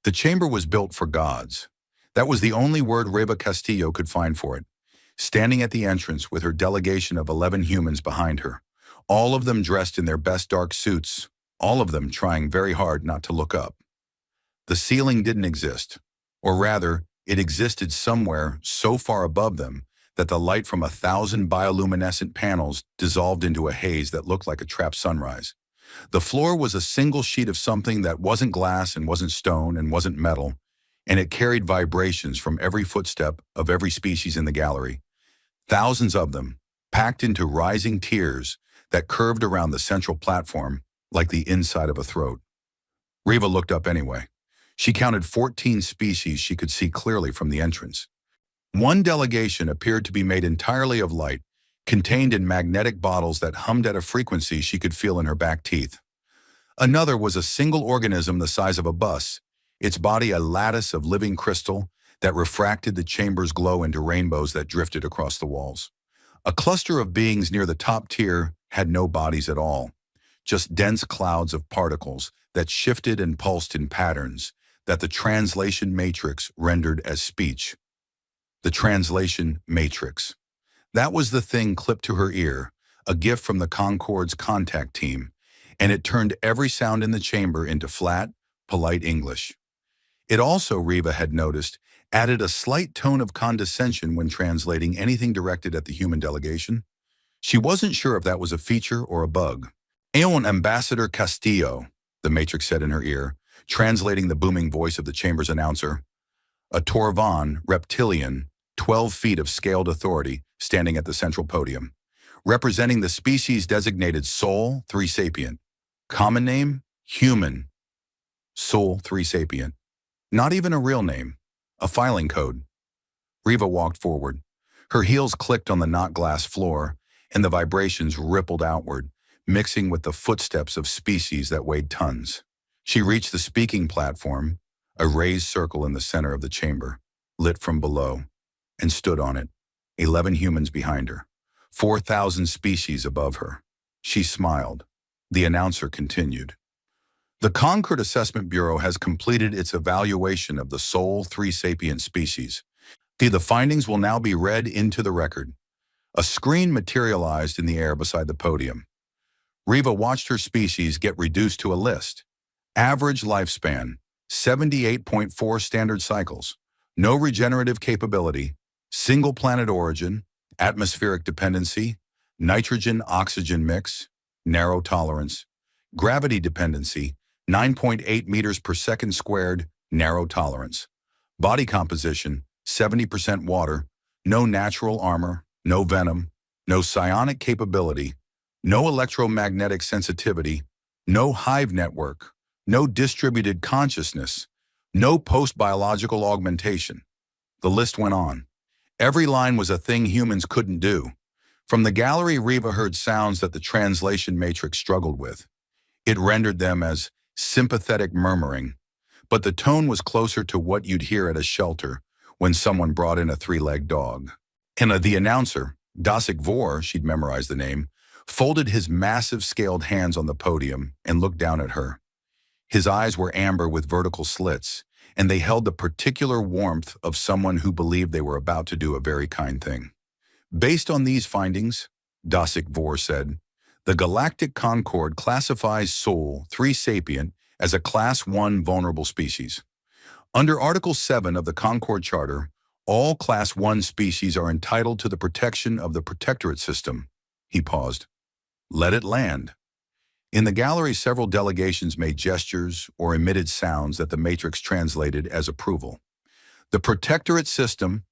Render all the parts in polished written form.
The chamber was built for gods. That was the only word Reva Castillo could find for it, standing at the entrance with her delegation of 11 humans behind her, all of them dressed in their best dark suits, all of them trying very hard not to look up. The ceiling didn't exist, or rather, it existed somewhere so far above them that the light from 1,000 bioluminescent panels dissolved into a haze that looked like a trapped sunrise. The floor was a single sheet of something that wasn't glass and wasn't stone and wasn't metal, and it carried vibrations from every footstep of every species in the gallery. Thousands of them, packed into rising tiers that curved around the central platform like the inside of a throat. Reva looked up anyway. She counted 14 species she could see clearly from the entrance. One delegation appeared to be made entirely of light, contained in magnetic bottles that hummed at a frequency she could feel in her back teeth. Another was a single organism the size of a bus, its body a lattice of living crystal that refracted the chamber's glow into rainbows that drifted across the walls. A cluster of beings near the top tier had no bodies at all, just dense clouds of particles that shifted and pulsed in patterns that the translation matrix rendered as speech. The translation matrix. That was the thing clipped to her ear, a gift from the Concorde's contact team, and it turned every sound in the chamber into flat, polite English. It also, Reva had noticed, added a slight tone of condescension when translating anything directed at the human delegation. She wasn't sure if that was a feature or a bug. "Aeon Ambassador Castillo," the matrix said in her ear, translating the booming voice of the chamber's announcer. A Torvan, reptilian, 12 feet of scaled authority standing at the central podium, representing the species designated Soul 3 Sapient. Common name? Human. Soul 3 Sapient. Not even a real name. A filing code. Reva walked forward. Her heels clicked on the not-glass floor, and the vibrations rippled outward, mixing with the footsteps of species that weighed tons. She reached the speaking platform, a raised circle in the center of the chamber, lit from below, and stood on it, 11 humans behind her, 4,000 species above her. She smiled. The announcer continued. The Concord Assessment Bureau has completed its evaluation of the Soul 3 Sapient species. The findings will now be read into the record. A screen materialized in the air beside the podium. Reva watched her species get reduced to a list. Average lifespan, 78.4 standard cycles. No regenerative capability. Single planet origin. Atmospheric dependency. Nitrogen-oxygen mix. Narrow tolerance. Gravity dependency. 9.8 meters per second squared. Narrow tolerance. Body composition, 70% water. No natural armor. No venom. No psionic capability. No electromagnetic sensitivity. No hive network. No distributed consciousness, no post-biological augmentation. The list went on. Every line was a thing humans couldn't do. From the gallery, Reva heard sounds that the translation matrix struggled with. It rendered them as sympathetic murmuring, but the tone was closer to what you'd hear at a shelter when someone brought in a 3-legged dog. And the announcer, Dasik Vor, she'd memorized the name, folded his massive scaled hands on the podium and looked down at her. His eyes were amber with vertical slits, and they held the particular warmth of someone who believed they were about to do a very kind thing. Based on these findings, Dasik Vor said, the Galactic Concorde classifies Soul 3 Sapient as a Class 1 vulnerable species. Under Article 7 of the Concorde Charter, all Class 1 species are entitled to the protection of the Protectorate System. He paused. Let it land. In the gallery, several delegations made gestures or emitted sounds that the matrix translated as approval. The Protectorate System,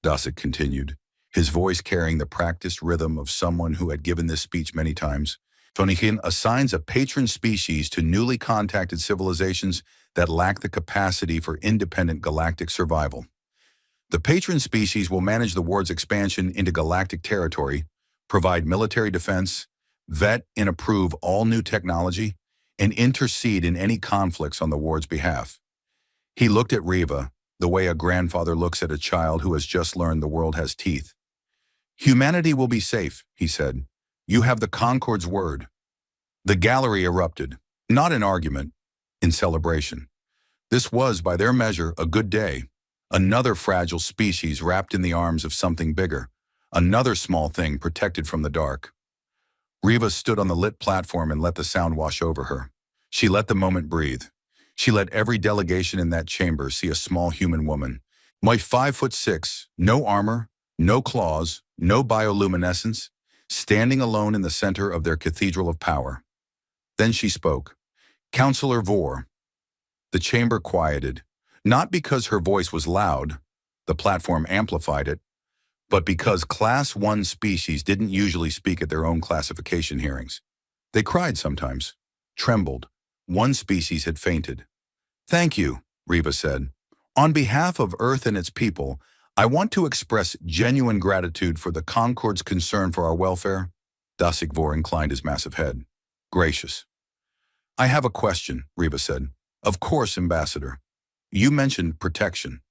Dasik continued, his voice carrying the practiced rhythm of someone who had given this speech many times, Tonikin assigns a patron species to newly contacted civilizations that lack the capacity for independent galactic survival. The patron species will manage the ward's expansion into galactic territory, provide military defense, vet and approve all new technology, and intercede in any conflicts on the ward's behalf. He looked at Reva, the way a grandfather looks at a child who has just learned the world has teeth. Humanity will be safe, he said. You have the Concorde's word. The gallery erupted, not in argument, in celebration. This was, by their measure, a good day. Another fragile species wrapped in the arms of something bigger. Another small thing protected from the dark. Riva stood on the lit platform and let the sound wash over her. She let the moment breathe. She let every delegation in that chamber see a small human woman. My 5'6", no armor, no claws, no bioluminescence, standing alone in the center of their cathedral of power. Then she spoke. Counselor Vor. The chamber quieted, not because her voice was loud, the platform amplified it, but because Class 1 species didn't usually speak at their own classification hearings. They cried sometimes, trembled. One species had fainted. Thank you, Riva said. On behalf of Earth and its people, I want to express genuine gratitude for the Concord's concern for our welfare. Dasik Vor inclined his massive head. Gracious. I have a question, Riva said. Of course, Ambassador. You mentioned protection.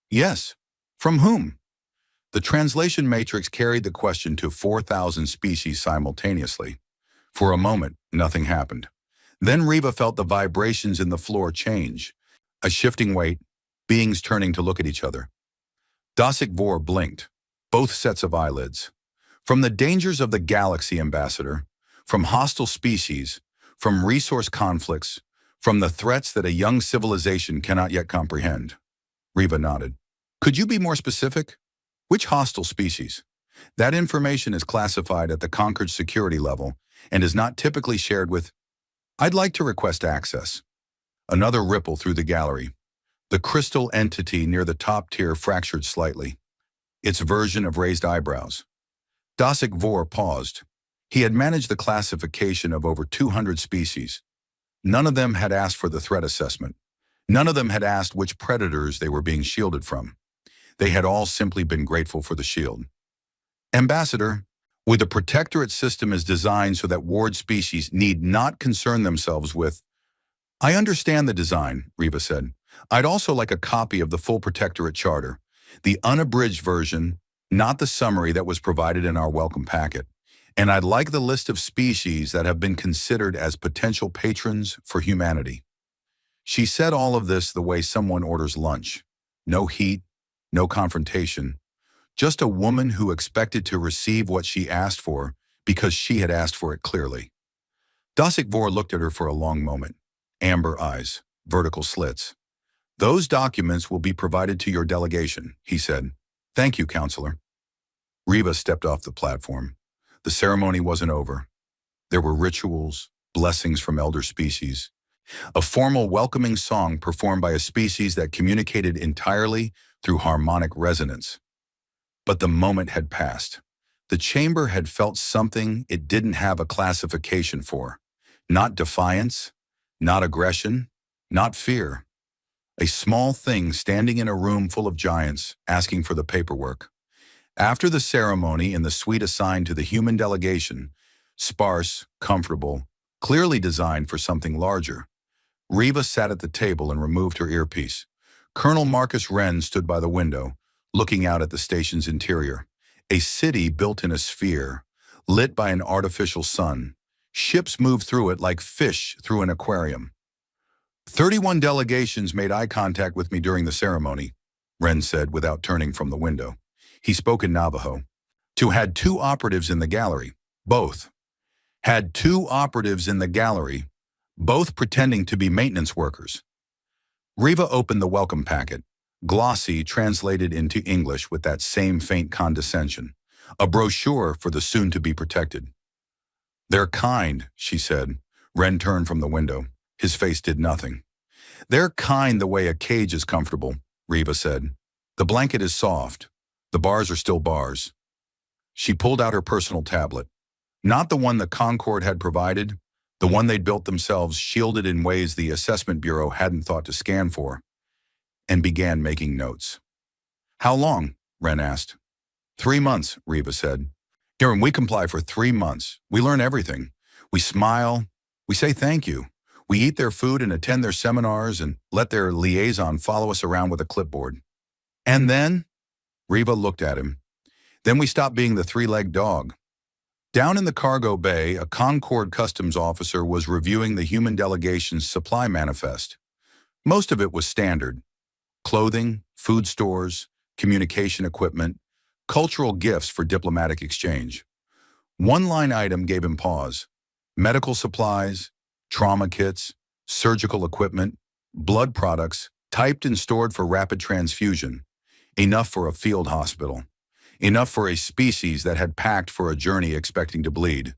Yes. From whom? The translation matrix carried the question to 4,000 species simultaneously. For a moment, nothing happened. Then Riva felt the vibrations in the floor change. A shifting weight, beings turning to look at each other. Dasik Vor blinked, both sets of eyelids. From the dangers of the galaxy, Ambassador, from hostile species, from resource conflicts, from the threats that a young civilization cannot yet comprehend. Riva nodded. Could you be more specific? Which hostile species? That information is classified at the Concord security level and is not typically shared with... I'd like to request access. Another ripple through the gallery. The crystal entity near the top tier fractured slightly. Its version of raised eyebrows. Dasik Vor paused. He had managed the classification of over 200 species. None of them had asked for the threat assessment. None of them had asked which predators they were being shielded from. They had all simply been grateful for the shield. Ambassador, with the protectorate system is designed so that ward species need not concern themselves with... I understand the design, Riva said. I'd also like a copy of the full protectorate charter, the unabridged version, not the summary that was provided in our welcome packet. And I'd like the list of species that have been considered as potential patrons for humanity. She said all of this the way someone orders lunch. No heat, no confrontation. Just a woman who expected to receive what she asked for because she had asked for it clearly. Dasik Vor looked at her for a long moment. Amber eyes, vertical slits. Those documents will be provided to your delegation, he said. Thank you, Counselor. Riva stepped off the platform. The ceremony wasn't over. There were rituals, blessings from elder species, a formal welcoming song performed by a species that communicated entirely through harmonic resonance. But the moment had passed. The chamber had felt something it didn't have a classification for. Not defiance, not aggression, not fear. A small thing standing in a room full of giants, asking for the paperwork. After the ceremony in the suite assigned to the human delegation, sparse, comfortable, clearly designed for something larger, Riva sat at the table and removed her earpiece. Colonel Marcus Wren stood by the window, looking out at the station's interior. A city built in a sphere, lit by an artificial sun. Ships moved through it like fish through an aquarium. 31 delegations made eye contact with me during the ceremony, Wren said without turning from the window. He spoke in Navajo. Two had 2 operatives in the gallery, both. Had 2 operatives in the gallery, both pretending to be maintenance workers. Riva opened the welcome packet, glossy translated into English with that same faint condescension. A brochure for the soon-to-be protected. They're kind, she said. Wren turned from the window. His face did nothing. They're kind the way a cage is comfortable, Riva said. The blanket is soft. The bars are still bars. She pulled out her personal tablet. Not the one the Concord had provided, the one they'd built themselves, shielded in ways the Assessment Bureau hadn't thought to scan for, and began making notes. How long? Wren asked. 3 months, Riva said. Here, and we comply for 3 months. We learn everything. We smile. We say thank you. We eat their food and attend their seminars and let their liaison follow us around with a clipboard. And then? Riva looked at him. Then we stop being the 3-legged dog. Down in the cargo bay, a Concord customs officer was reviewing the human delegation's supply manifest. Most of it was standard: clothing, food stores, communication equipment, cultural gifts for diplomatic exchange. One line item gave him pause: medical supplies, trauma kits, surgical equipment, blood products, typed and stored for rapid transfusion, enough for a field hospital, enough for a species that had packed for a journey expecting to bleed.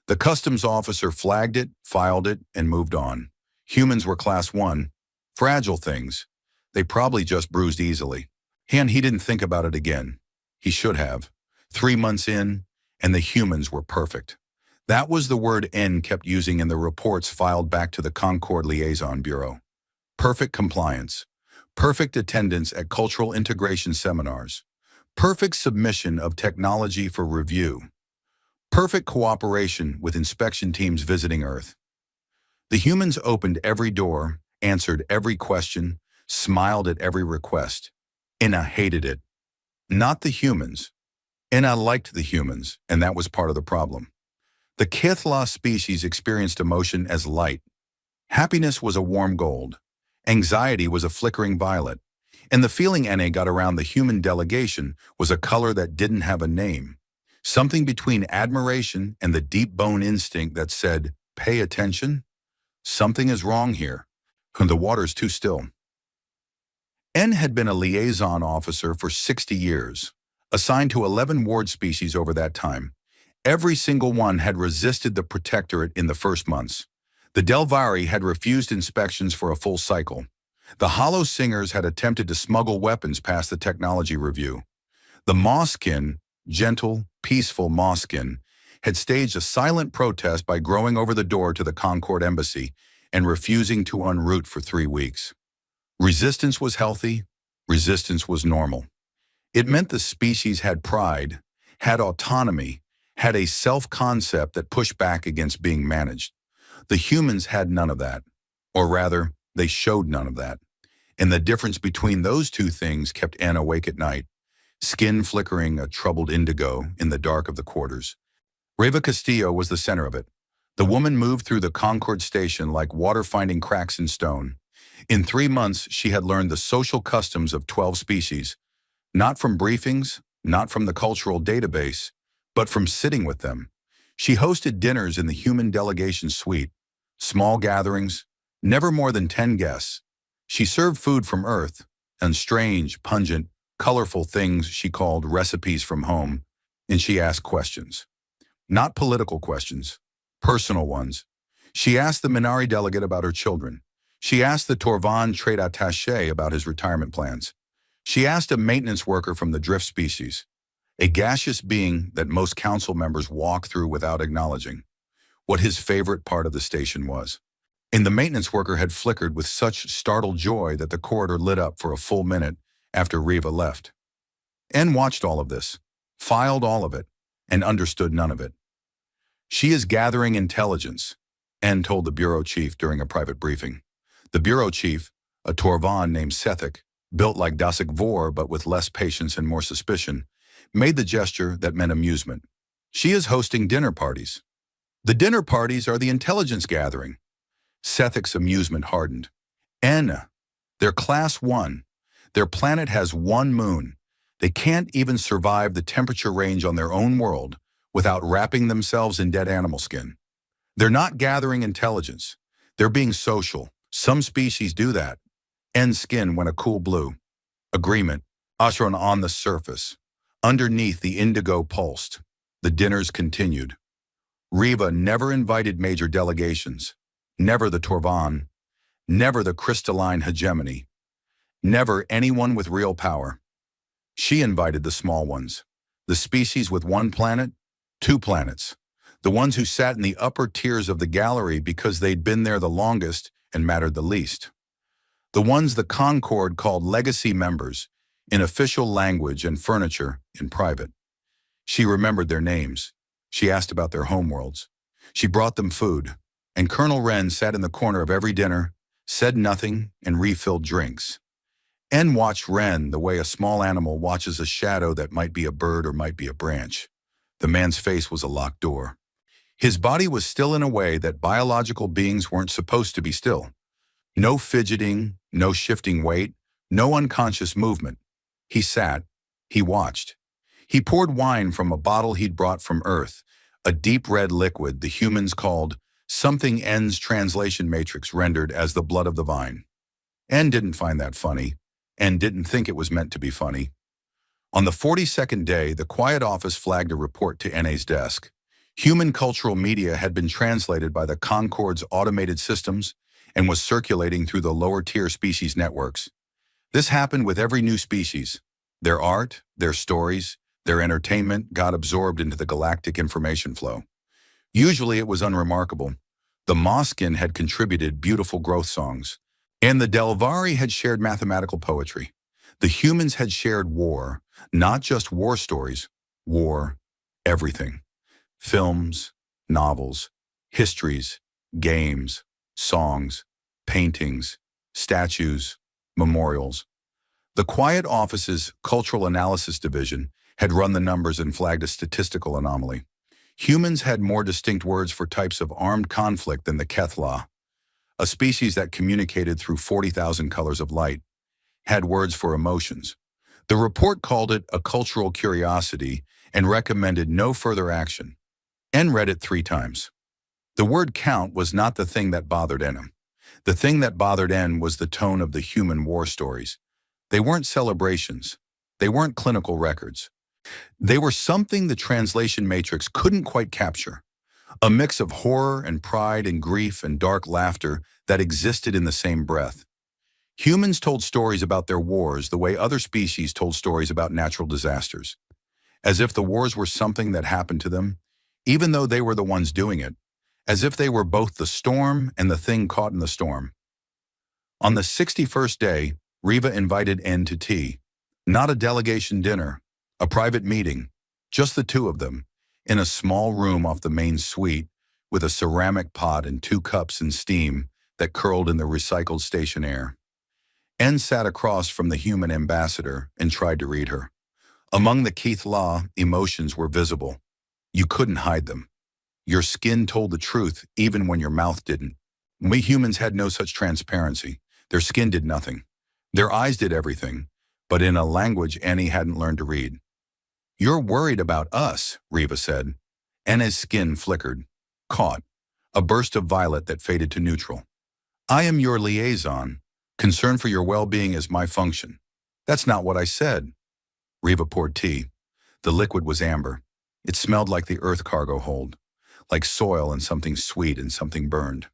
The customs officer flagged it, filed it, and moved on. Humans were class 1, fragile things. They probably just bruised easily. And he didn't think about it again. He should have. 3 months in, and the humans were perfect. That was the word N kept using in the reports filed back to the Concord Liaison Bureau. Perfect compliance. Perfect attendance at cultural integration seminars. Perfect submission of technology for review. Perfect cooperation with inspection teams visiting Earth. The humans opened every door, answered every question, smiled at every request. Inna hated it. Not the humans. Inna liked the humans, and that was part of the problem. The Kithla species experienced emotion as light. Happiness was a warm gold. Anxiety was a flickering violet. And the feeling Na got around the human delegation was a color that didn't have a name. Something between admiration and the deep bone instinct that said, "Pay attention? Something is wrong here. And the water's too still." N had been a liaison officer for 60 years, assigned to 11 ward species over that time. Every single one had resisted the protectorate in the first months. The Delvari had refused inspections for a full cycle. The Hollow Singers had attempted to smuggle weapons past the technology review. The Mosskin, gentle, peaceful Mosskin, had staged a silent protest by growing over the door to the Concord Embassy and refusing to unroot for 3 weeks. Resistance was healthy. Resistance was normal. It meant the species had pride, had autonomy, had a self-concept that pushed back against being managed. The humans had none of that. Or rather, they showed none of that. And the difference between those two things kept Anne awake at night, skin flickering a troubled indigo in the dark of the quarters. Reva Castillo was the center of it. The woman moved through the Concord station like water finding cracks in stone. In 3 months, she had learned the social customs of 12 species, not from briefings, not from the cultural database, but from sitting with them. She hosted dinners in the human delegation suite, small gatherings, never more than 10 guests. She served food from Earth, and strange, pungent, colorful things she called recipes from home, and she asked questions. Not political questions, personal ones. She asked the Minari delegate about her children. She asked the Torvan trade attaché about his retirement plans. She asked a maintenance worker from the drift species, a gaseous being that most council members walk through without acknowledging, what his favorite part of the station was. And the maintenance worker had flickered with such startled joy that the corridor lit up for a full minute after Reva left. N watched all of this, filed all of it, and understood none of it. "She is gathering intelligence," N told the bureau chief during a private briefing. The bureau chief, a Torvan named Sethik, built like Dasik Vor but with less patience and more suspicion, made the gesture that meant amusement. "She is hosting dinner parties." "The dinner parties are the intelligence gathering." Sethik's amusement hardened. "N, they're class 1. Their planet has 1 moon. They can't even survive the temperature range on their own world without wrapping themselves in dead animal skin. They're not gathering intelligence. They're being social. Some species do that." N's skin went a cool blue. Agreement. Ashran on the surface. Underneath, the indigo pulsed. The dinners continued. Reva never invited major delegations. Never the Torvan. Never the crystalline hegemony. Never anyone with real power. She invited the small ones. The species with 1 planet, 2 planets. The ones who sat in the upper tiers of the gallery because they'd been there the longest and mattered the least. The ones the Concord called legacy members, in official language and furniture in private. She remembered their names. She asked about their homeworlds. She brought them food, and Colonel Wren sat in the corner of every dinner, said nothing, and refilled drinks. N watched Wren the way a small animal watches a shadow that might be a bird or might be a branch. The man's face was a locked door. His body was still in a way that biological beings weren't supposed to be still. No fidgeting, no shifting weight, no unconscious movement. He sat. He watched. He poured wine from a bottle he'd brought from Earth, a deep red liquid the humans called something N's translation matrix rendered as the blood of the vine. N didn't find that funny, and didn't think it was meant to be funny. On the 42nd day, the quiet office flagged a report to NA's desk. Human cultural media had been translated by the Concord's automated systems and was circulating through the lower-tier species networks. This happened with every new species. Their art, their stories, their entertainment got absorbed into the galactic information flow. Usually it was unremarkable. The Moskin had contributed beautiful growth songs, and the Delvari had shared mathematical poetry. The humans had shared war, not just war stories, war, everything. Films, novels, histories, games, songs, paintings, statues, memorials. The Quiet Office's Cultural Analysis Division had run the numbers and flagged a statistical anomaly. Humans had more distinct words for types of armed conflict than the Kethla, a species that communicated through 40,000 colors of light, had words for emotions. The report called it a cultural curiosity and recommended no further action. N read it 3 times. The word count was not the thing that bothered N. The thing that bothered N was the tone of the human war stories. They weren't celebrations. They weren't clinical records. They were something the translation matrix couldn't quite capture. A mix of horror and pride and grief and dark laughter that existed in the same breath. Humans told stories about their wars the way other species told stories about natural disasters. As if the wars were something that happened to them, even though they were the ones doing it. As if they were both the storm and the thing caught in the storm. On the 61st day, Riva invited N to tea. Not a delegation dinner, a private meeting, just the two of them, in a small room off the main suite with a ceramic pot and 2 cups and steam that curled in the recycled station air. N sat across from the human ambassador and tried to read her. Among the Keith Law, emotions were visible. You couldn't hide them. Your skin told the truth even when your mouth didn't. We humans had no such transparency. Their skin did nothing. Their eyes did everything, but in a language Annie hadn't learned to read. You're worried about us, Riva said. Anna's skin flickered, caught, a burst of violet that faded to neutral. I am your liaison. Concern for your well-being is my function. That's not what I said. Riva poured tea. The liquid was amber. It smelled like the Earth cargo hold, like soil and something sweet and something burned.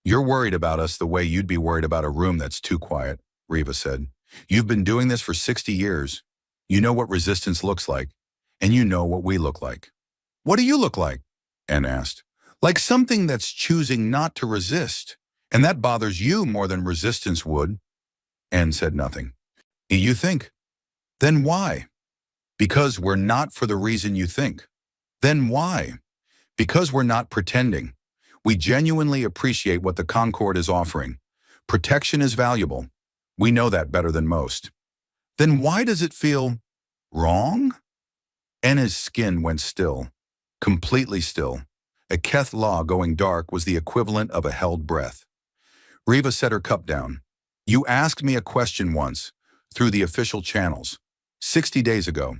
You're worried about us the way you'd be worried about a room that's too quiet, Riva said. You've been doing this for 60 years. You know what resistance looks like, and you know what we look like. What do you look like? Anne asked. Like something that's choosing not to resist, and that bothers you more than resistance would. Anne said nothing. You think? Then why? Because we're not for the reason you think. Then why? Because we're not pretending. We genuinely appreciate what the Concord is offering. Protection is valuable. We know that better than most. Then why does it feel wrong? Anna's skin went still, completely still. A Keth law going dark was the equivalent of a held breath. Riva set her cup down. You asked me a question once, through the official channels, 60 days ago.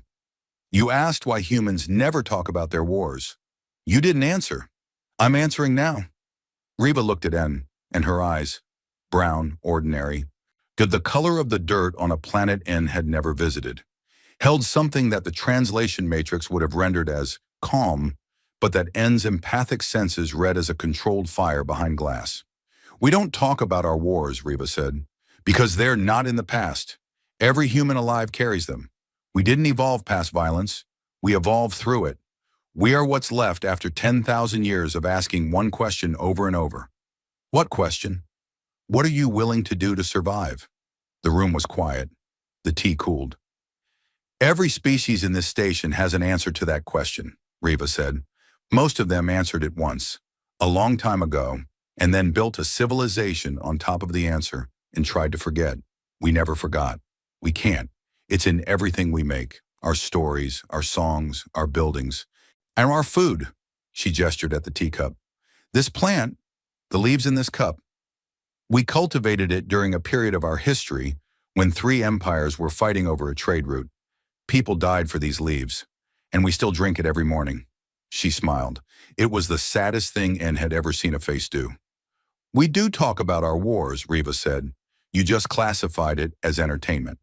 You asked why humans never talk about their wars. You didn't answer. I'm answering now. Riva looked at N, and her eyes, brown, ordinary, good the color of the dirt on a planet N had never visited, held something that the translation matrix would have rendered as calm, but that N's empathic senses read as a controlled fire behind glass. We don't talk about our wars, Riva said, because they're not in the past. Every human alive carries them. We didn't evolve past violence. We evolved through it. We are what's left after 10,000 years of asking one question over and over. What question? What are you willing to do to survive? The room was quiet. The tea cooled. Every species in this station has an answer to that question, Riva said. Most of them answered it once, a long time ago, and then built a civilization on top of the answer and tried to forget. We never forgot. We can't. It's in everything we make, our stories, our songs, our buildings, and our food. She gestured at the teacup. This plant, the leaves in this cup, We cultivated it during a period of our history when three empires were fighting over a trade route. People died for these leaves, and we still drink it every morning." She smiled. It was the saddest thing En had ever seen a face do. "We do talk about our wars," Riva said. "You just classified it as entertainment."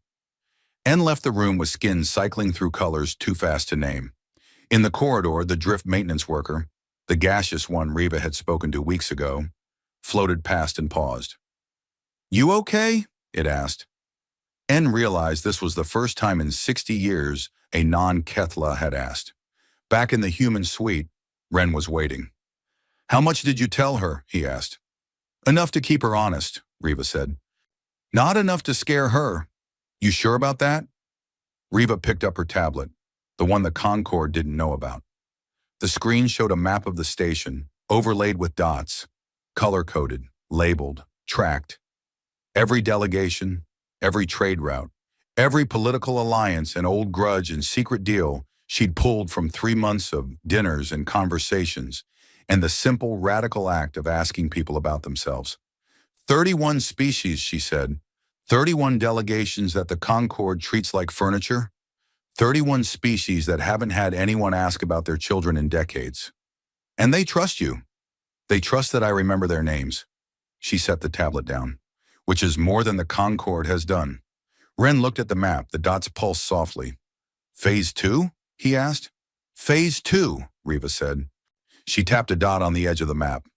En left the room with skin cycling through colors too fast to name. In the corridor, the drift maintenance worker, the gaseous one Riva had spoken to weeks ago, floated past and paused. "You okay?" it asked. En realized this was the first time in 60 years a non-Kethla had asked. Back in the human suite, Ren was waiting. "How much did you tell her?" he asked. "Enough to keep her honest," Riva said. "Not enough to scare her. You sure about that?" Riva picked up her tablet, the one the Concord didn't know about. The screen showed a map of the station, overlaid with dots, color-coded, labeled, tracked. Every delegation, every trade route, every political alliance and old grudge and secret deal she'd pulled from 3 months of dinners and conversations, and the simple, radical act of asking people about themselves. 31 species, she said. 31 delegations that the Concord treats like furniture. 31 species that haven't had anyone ask about their children in decades. And they trust you. They trust that I remember their names. She set the tablet down, which is more than the Concord has done. Ren looked at the map, the dots pulsed softly. "Phase 2? he asked. "Phase 2, Riva said. She tapped a dot on the edge of the map.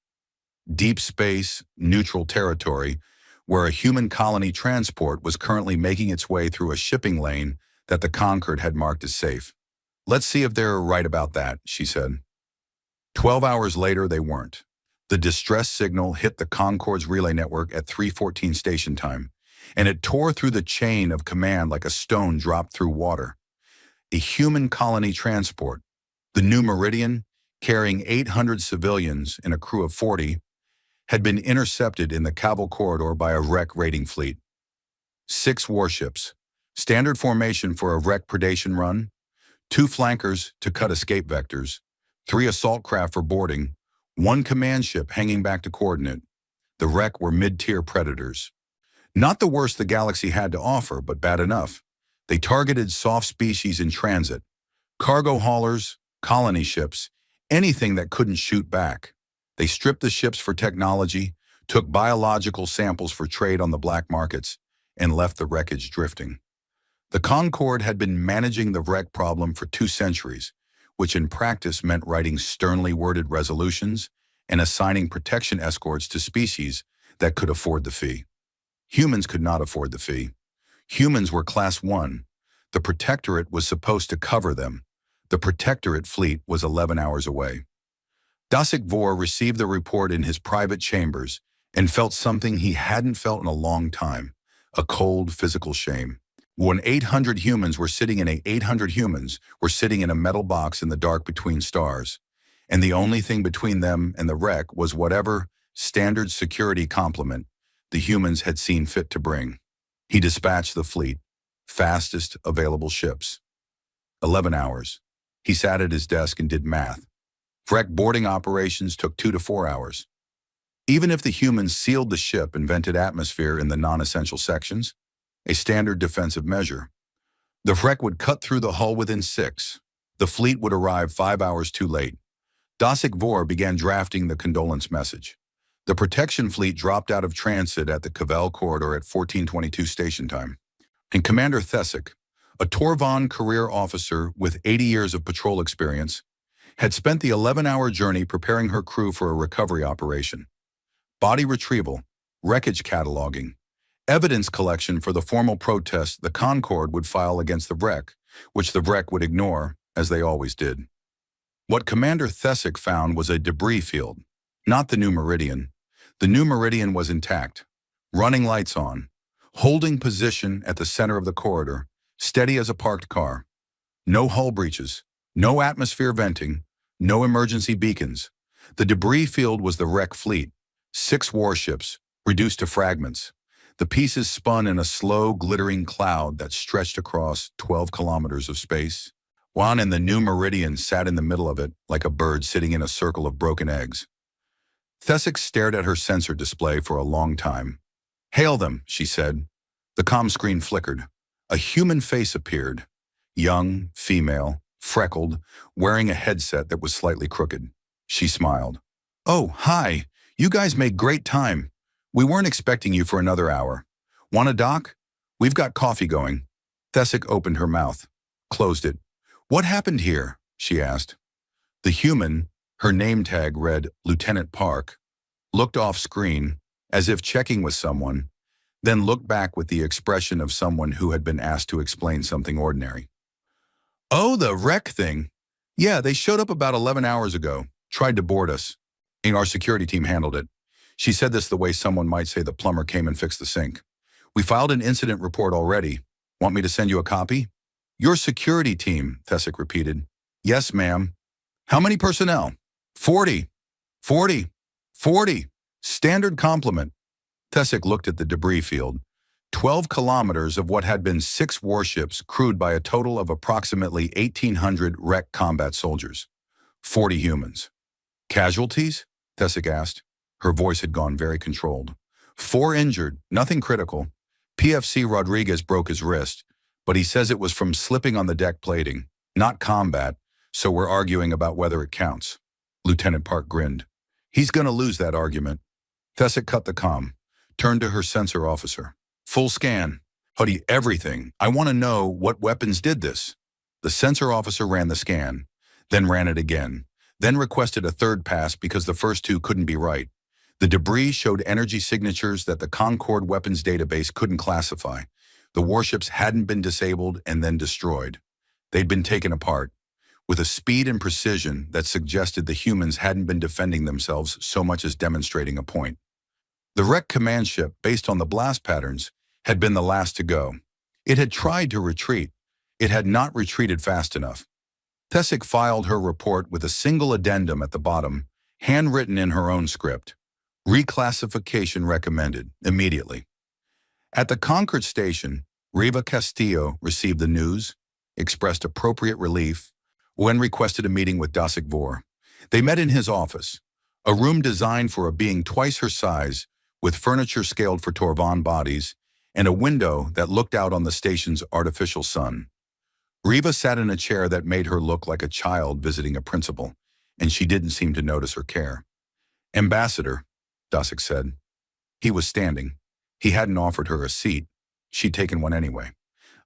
Deep space, neutral territory, where a human colony transport was currently making its way through a shipping lane that the Concord had marked as safe. "Let's see if they're right about that," she said. 12 hours later, they weren't. The distress signal hit the Concord's relay network at 3:14 station time, and it tore through the chain of command like a stone dropped through water. A human colony transport, the New Meridian, carrying 800 civilians and a crew of 40, had been intercepted in the Caval corridor by a wreck raiding fleet. 6 warships, standard formation for a wreck predation run, 2 flankers to cut escape vectors, 3 assault craft for boarding, 1 command ship hanging back to coordinate. The wreck were mid-tier predators. Not the worst the galaxy had to offer, but bad enough. They targeted soft species in transit, cargo haulers, colony ships, anything that couldn't shoot back. They stripped the ships for technology, took biological samples for trade on the black markets, and left the wreckage drifting. The Concord had been managing the wreck problem for 2 centuries, which in practice meant writing sternly worded resolutions and assigning protection escorts to species that could afford the fee. Humans could not afford the fee. Humans were Class 1. The Protectorate was supposed to cover them. The Protectorate fleet was 11 hours away. Dasik Vor received the report in his private chambers and felt something he hadn't felt in a long time, a cold physical shame. When 800 humans were sitting in a metal box in the dark between stars, and the only thing between them and the wreck was whatever standard security complement the humans had seen fit to bring. He dispatched the fleet, fastest available ships. 11 hours. He sat at his desk and did math. Wreck boarding operations took 2 to 4 hours. Even if the humans sealed the ship and vented atmosphere in the non-essential sections, a standard defensive measure, the wreck would cut through the hull within 6. The fleet would arrive 5 hours too late. Dasik Vor began drafting the condolence message. The protection fleet dropped out of transit at the Caval corridor at 14:22 station time. And Commander Thesic, a Torvan career officer with 80 years of patrol experience, had spent the 11-hour journey preparing her crew for a recovery operation. Body retrieval, wreckage cataloging, evidence collection for the formal protest the Concord would file against the wreck, which the wreck would ignore, as they always did. What Commander Thesic found was a debris field, not the New Meridian. The New Meridian was intact, running lights on, holding position at the center of the corridor, steady as a parked car. No hull breaches, no atmosphere venting, no emergency beacons. The debris field was the wreck fleet, 6 warships, reduced to fragments. The pieces spun in a slow, glittering cloud that stretched across 12 kilometers of space. Juan and the New Meridian sat in the middle of it like a bird sitting in a circle of broken eggs. Thesic stared at her sensor display for a long time. "Hail them," she said. The comm screen flickered. A human face appeared. Young, female, freckled, wearing a headset that was slightly crooked. She smiled. "Oh, hi. You guys make great time. We weren't expecting you for another hour. Want a doc? We've got coffee going." Thesic opened her mouth, closed it. "What happened here?" she asked. The human, her name tag read Lieutenant Park, looked off screen, as if checking with someone, then looked back with the expression of someone who had been asked to explain something ordinary. "Oh, the wreck thing. Yeah, they showed up about 11 hours ago, tried to board us. And our security team handled it." She said this the way someone might say the plumber came and fixed the sink. "We filed an incident report already. Want me to send you a copy?" "Your security team," Thesic repeated. "Yes, ma'am." "How many personnel?" 40. 40. 40. Standard complement. Thesic looked at the debris field. 12 kilometers of what had been 6 warships crewed by a total of approximately 1,800 wrecked combat soldiers. 40 humans. "Casualties?" Thesic asked. Her voice had gone very controlled. 4 injured, nothing critical. PFC Rodriguez broke his wrist, but he says it was from slipping on the deck plating, not combat, so we're arguing about whether it counts. Lieutenant Park grinned. "He's gonna lose that argument." Thesic cut the comm, turned to her sensor officer. "Full scan. Huddy, everything. I want to know what weapons did this." The sensor officer ran the scan, then ran it again, then requested a third pass because the first 2 couldn't be right. The debris showed energy signatures that the Concord weapons database couldn't classify. The warships hadn't been disabled and then destroyed. They'd been taken apart, with a speed and precision that suggested the humans hadn't been defending themselves so much as demonstrating a point. The wrecked command ship, based on the blast patterns, had been the last to go. It had tried to retreat. It had not retreated fast enough. Thesic filed her report with a single addendum at the bottom, handwritten in her own script. "Reclassification recommended, immediately." At the Concord station, Riva Castillo received the news, expressed appropriate relief, when requested a meeting with Dasik Vor. They met in his office, a room designed for a being twice her size, with furniture scaled for Torvan bodies, and a window that looked out on the station's artificial sun. Riva sat in a chair that made her look like a child visiting a principal, and she didn't seem to notice her care. "Ambassador," Dasik said. He was standing. He hadn't offered her a seat. She'd taken one anyway.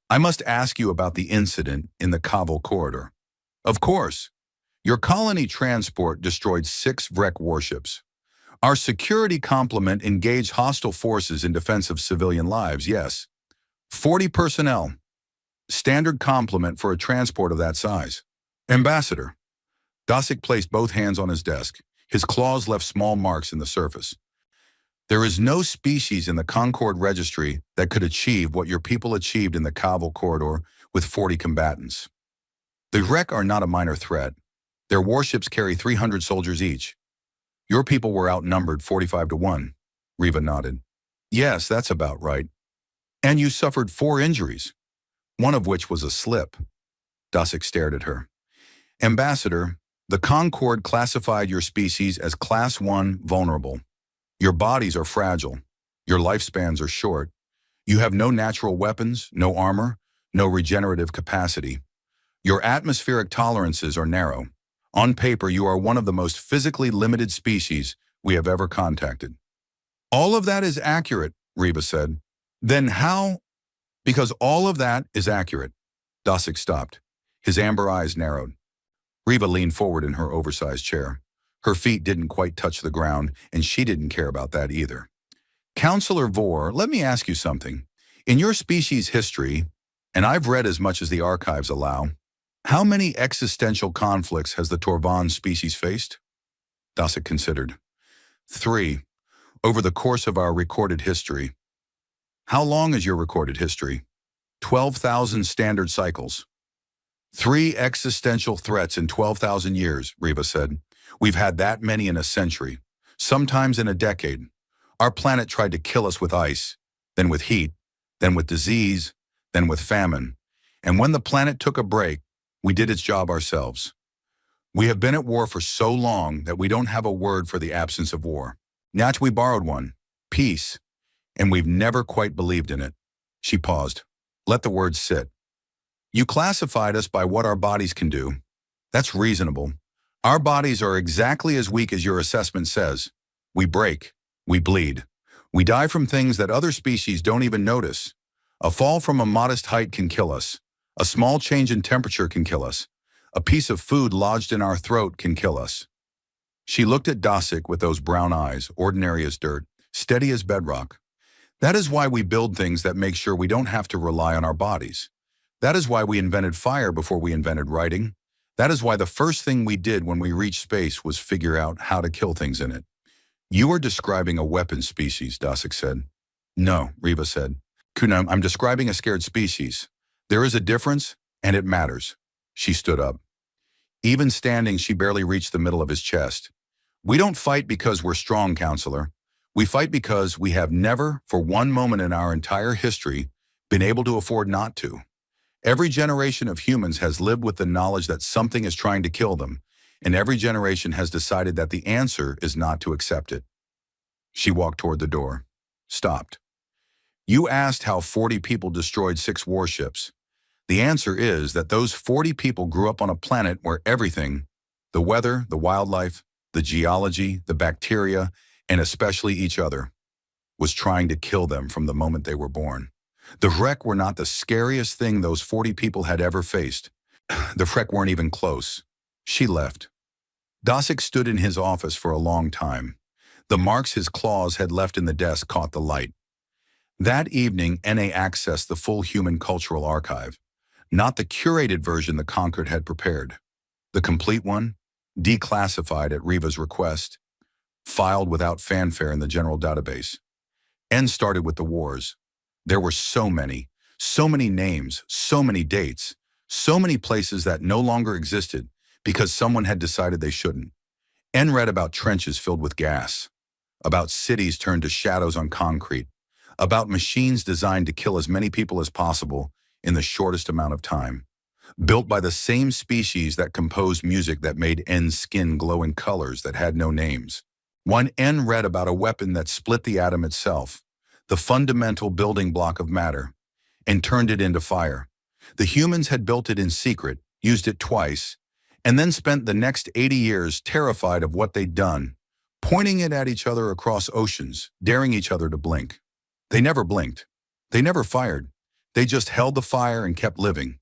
"I must ask you about the incident in the Kaval corridor." "Of course. Your colony transport destroyed 6 wreck warships. Our security complement engaged hostile forces in defense of civilian lives, yes. 40 personnel. Standard complement for a transport of that size." "Ambassador." Dasik placed both hands on his desk. His claws left small marks in the surface. "There is no species in the Concord registry that could achieve what your people achieved in the Kaval corridor with 40 combatants. The wreck are not a minor threat. Their warships carry 300 soldiers each. Your people were outnumbered 45 to 1. Riva nodded. "Yes, that's about right. And you suffered 4 injuries, one of which was a slip." Dasik stared at her. "Ambassador, the Concord classified your species as Class 1 vulnerable. Your bodies are fragile. Your lifespans are short. You have no natural weapons, no armor, no regenerative capacity. Your atmospheric tolerances are narrow. On paper, you are one of the most physically limited species we have ever contacted." "All of that is accurate," Riva said. "Then how?" "Because all of that is accurate." Dasik stopped. His amber eyes narrowed. Riva leaned forward in her oversized chair. Her feet didn't quite touch the ground, and she didn't care about that either. "Counselor Vor, let me ask you something. In your species' history, and I've read as much as the archives allow, how many existential conflicts has the Torvan species faced?" Dasik considered. 3, over the course of our recorded history. "How long is your recorded history?" 12,000 standard cycles. 3 existential threats in 12,000 years, Riva said. "We've had that many in a century, sometimes in a decade. Our planet tried to kill us with ice, then with heat, then with disease, then with famine. And when the planet took a break, we did its job ourselves. We have been at war for so long that we don't have a word for the absence of war. Natch, we borrowed one. Peace. And we've never quite believed in it. She paused. Let the words sit. You classified us by what our bodies can do. That's reasonable. Our bodies are exactly as weak as your assessment says. We break. We bleed. We die from things that other species don't even notice. A fall from a modest height can kill us. A small change in temperature can kill us. A piece of food lodged in our throat can kill us. She looked at Dosick with those brown eyes, ordinary as dirt, steady as bedrock. That is why we build things that make sure we don't have to rely on our bodies. That is why we invented fire before we invented writing. That is why the first thing we did when we reached space was figure out how to kill things in it. You are describing a weapon species, Dosick said. No, Riva said. Kuna, I'm describing a scared species. There is a difference, and it matters. She stood up. Even standing, she barely reached the middle of his chest. We don't fight because we're strong, counselor. We fight because we have never, for one moment in our entire history, been able to afford not to. Every generation of humans has lived with the knowledge that something is trying to kill them, and every generation has decided that the answer is not to accept it. She walked toward the door. Stopped. You asked how 40 people destroyed 6 warships. The answer is that those 40 people grew up on a planet where everything, the weather, the wildlife, the geology, the bacteria, and especially each other, was trying to kill them from the moment they were born. The wreck were not the scariest thing those 40 people had ever faced. The wreck weren't even close. She left. Dosick stood in his office for a long time. The marks his claws had left in the desk caught the light. That evening, NA accessed the full human cultural archive, not the curated version the Concord had prepared. The complete one, declassified at Riva's request, filed without fanfare in the general database. N started with the wars. There were so many names, so many dates, so many places that no longer existed because someone had decided they shouldn't. N read about trenches filled with gas, about cities turned to shadows on concrete, about machines designed to kill as many people as possible in the shortest amount of time, built by the same species that composed music that made N's skin glow in colors that had no names. One N read about a weapon that split the atom itself, the fundamental building block of matter, and turned it into fire. The humans had built it in secret, used it twice, and then spent the next 80 years terrified of what they'd done, pointing it at each other across oceans, daring each other to blink. They never blinked. They never fired. They just held the fire and kept living.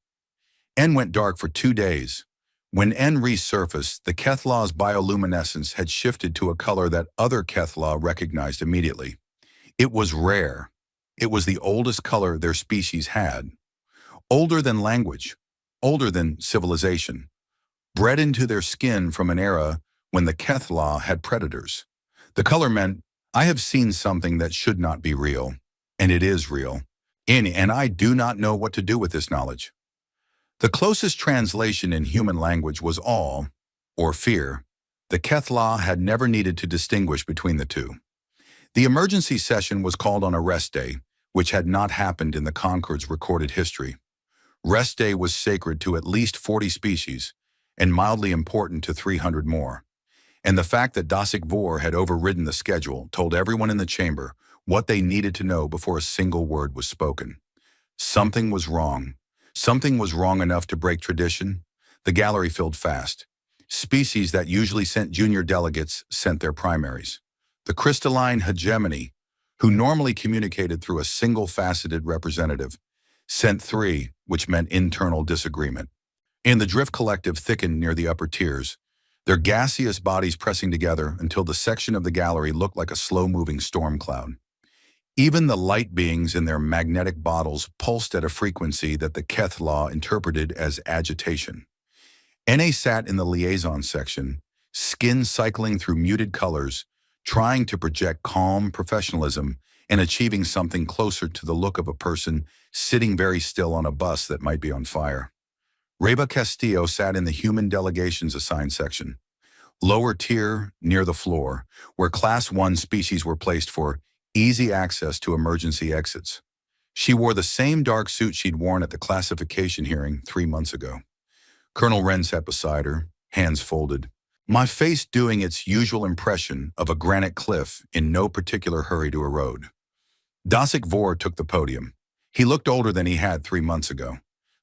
N went dark for 2 days. When N resurfaced, the Kethlaw's bioluminescence had shifted to a color that other Kethlaw recognized immediately. It was rare. It was the oldest color their species had. Older than language, older than civilization. Bred into their skin from an era when the Kethlaw had predators. The color meant, I have seen something that should not be real, and it is real. And I do not know what to do with this knowledge. The closest translation in human language was awe, or fear. The Kethlaw had never needed to distinguish between the two. The emergency session was called on a rest day, which had not happened in the Concord's recorded history. Rest day was sacred to at least 40 species, and mildly important to 300 more. And the fact that Dosick Vor had overridden the schedule told everyone in the chamber what they needed to know before a single word was spoken. Something was wrong. Something was wrong enough to break tradition. The gallery filled fast. Species that usually sent junior delegates sent their primaries. The crystalline hegemony, who normally communicated through a single-faceted representative, sent 3, which meant internal disagreement. And the drift collective thickened near the upper tiers, their gaseous bodies pressing together until the section of the gallery looked like a slow-moving storm cloud. Even the light beings in their magnetic bottles pulsed at a frequency that the Kethlaw interpreted as agitation. NA sat in the liaison section, skin cycling through muted colors, trying to project calm professionalism and achieving something closer to the look of a person sitting very still on a bus that might be on fire. Reba Castillo sat in the human delegations assigned section, lower tier near the floor, where Class 1 species were placed for easy access to emergency exits. She wore the same dark suit she'd worn at the classification hearing 3 months ago. Colonel Wren sat beside her, hands folded. My face doing its usual impression of a granite cliff in no particular hurry to erode. Dasik Vor took the podium. He looked older than he had 3 months ago.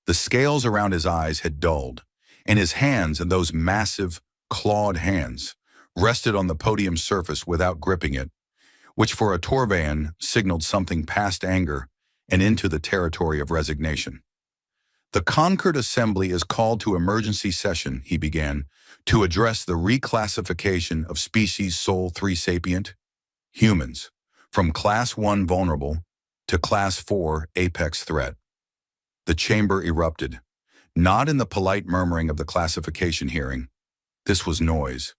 The scales around his eyes had dulled, and his hands, and those massive, clawed hands, rested on the podium's surface without gripping it, which for a Torvayan signaled something past anger and into the territory of resignation. The Concord Assembly is called to emergency session, he began, to address the reclassification of species Sol 3 sapient, humans, from Class 1 vulnerable to Class 4 apex threat. The chamber erupted, not in the polite murmuring of the classification hearing. This was noise,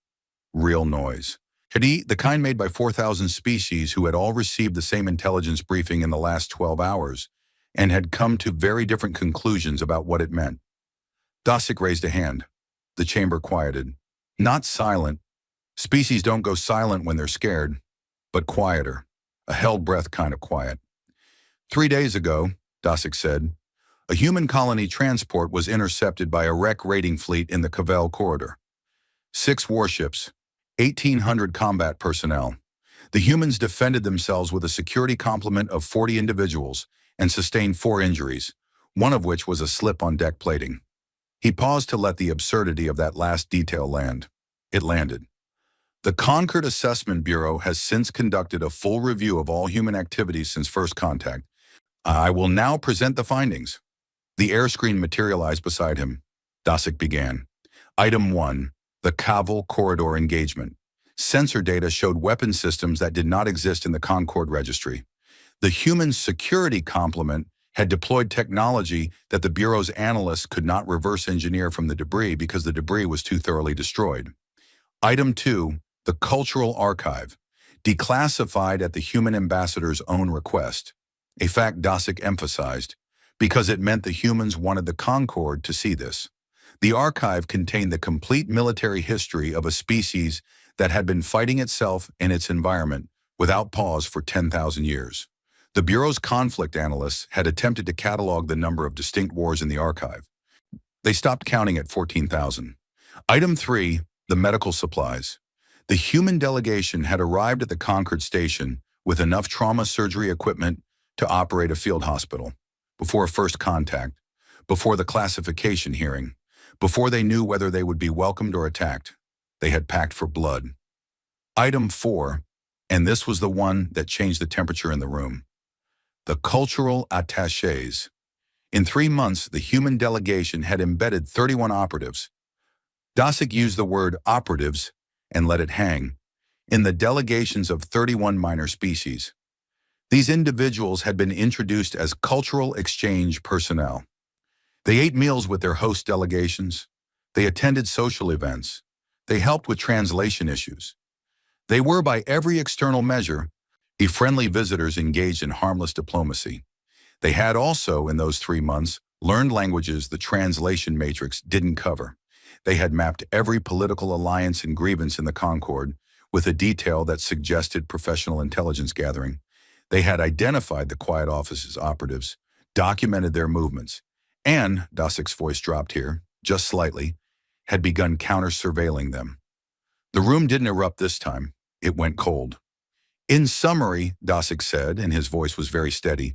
real noise. The kind made by 4,000 species who had all received the same intelligence briefing in the last 12 hours and had come to very different conclusions about what it meant. Dasik raised a hand. The chamber quieted. Not silent. Species don't go silent when they're scared, but quieter. A held breath kind of quiet. 3 days ago, Dasik said, a human colony transport was intercepted by a wreck raiding fleet in the Cavell corridor. 6 warships, 1,800 combat personnel. The humans defended themselves with a security complement of 40 individuals and sustained 4 injuries, one of which was a slip on deck plating. He paused to let the absurdity of that last detail land. It landed. The Concord Assessment Bureau has since conducted a full review of all human activities since first contact. I will now present the findings. The air screen materialized beside him. Dasik began. Item 1. The Cavell corridor engagement. Sensor data showed weapon systems that did not exist in the Concord registry. The human security complement had deployed technology that the Bureau's analysts could not reverse engineer from the debris because the debris was too thoroughly destroyed. Item 2. The cultural archive. Declassified at the human ambassador's own request. A fact Dasik emphasized, because it meant the humans wanted the Concord to see this. The archive contained the complete military history of a species that had been fighting itself and its environment without pause for 10,000 years. The Bureau's conflict analysts had attempted to catalog the number of distinct wars in the archive. They stopped counting at 14,000. Item 3. The medical supplies. The human delegation had arrived at the Concord station with enough trauma surgery equipment to operate a field hospital. Before first contact, before the classification hearing, before they knew whether they would be welcomed or attacked, they had packed for blood. Item 4, and this was the one that changed the temperature in the room. The cultural attachés. In 3 months, the human delegation had embedded 31 operatives. Dasik used the word operatives and let it hang, in the delegations of 31 minor species. These individuals had been introduced as cultural exchange personnel. They ate meals with their host delegations. They attended social events. They helped with translation issues. They were, by every external measure, friendly visitors engaged in harmless diplomacy. They had also, in those 3 months, learned languages the translation matrix didn't cover. They had mapped every political alliance and grievance in the Concord with a detail that suggested professional intelligence gathering. They had identified the Quiet Office's operatives, documented their movements, and, Dasik's voice dropped here, just slightly, had begun counter-surveilling them. The room didn't erupt this time. It went cold. In summary, Dasik said, and his voice was very steady,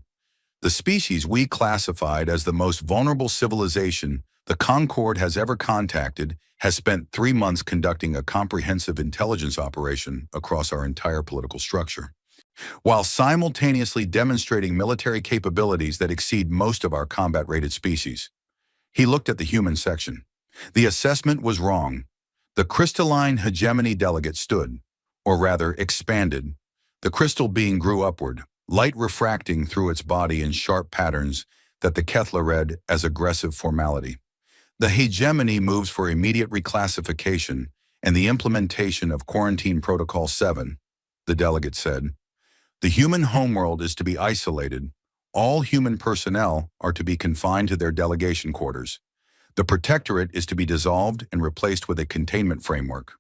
the species we classified as the most vulnerable civilization the Concord has ever contacted has spent 3 months conducting a comprehensive intelligence operation across our entire political structure, while simultaneously demonstrating military capabilities that exceed most of our combat-rated species. He looked at the human section. The assessment was wrong. The crystalline hegemony delegate stood, or rather expanded. The crystal being grew upward, light refracting through its body in sharp patterns that the Kethla read as aggressive formality. The hegemony moves for immediate reclassification and the implementation of Quarantine Protocol 7, the delegate said. The human homeworld is to be isolated. All human personnel are to be confined to their delegation quarters. The protectorate is to be dissolved and replaced with a containment framework.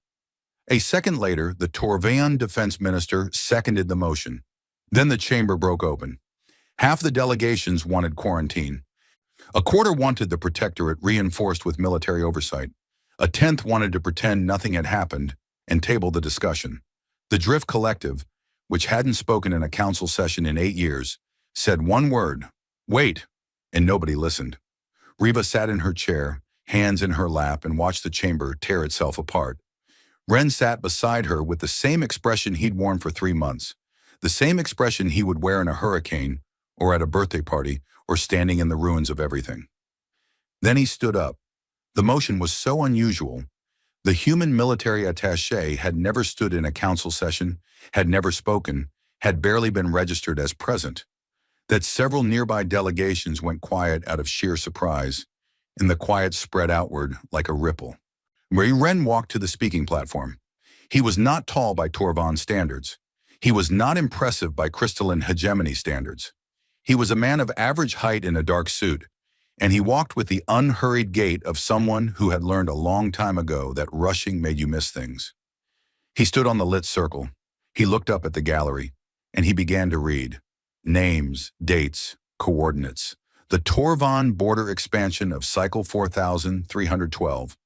A second later, the Torvayan defense minister seconded the motion. Then the chamber broke open. Half the delegations wanted quarantine. A quarter wanted the protectorate reinforced with military oversight. A tenth wanted to pretend nothing had happened and table the discussion. The Drift Collective, which hadn't spoken in a council session in 8 years, said one word, "Wait," and nobody listened. Reva sat in her chair, hands in her lap, and watched the chamber tear itself apart. Ren sat beside her with the same expression he'd worn for 3 months, the same expression he would wear in a hurricane, or at a birthday party, or standing in the ruins of everything. Then he stood up. The motion was so unusual. The human military attaché had never stood in a council session, had never spoken, had barely been registered as present, that several nearby delegations went quiet out of sheer surprise, and the quiet spread outward like a ripple. Ren walked to the speaking platform. He was not tall by Torvon standards. He was not impressive by crystalline hegemony standards. He was a man of average height in a dark suit, and he walked with the unhurried gait of someone who had learned a long time ago that rushing made you miss things. He stood on the lit circle. He looked up at the gallery, and he began to read. Names, dates, coordinates. The Torvon border expansion of Cycle 4312.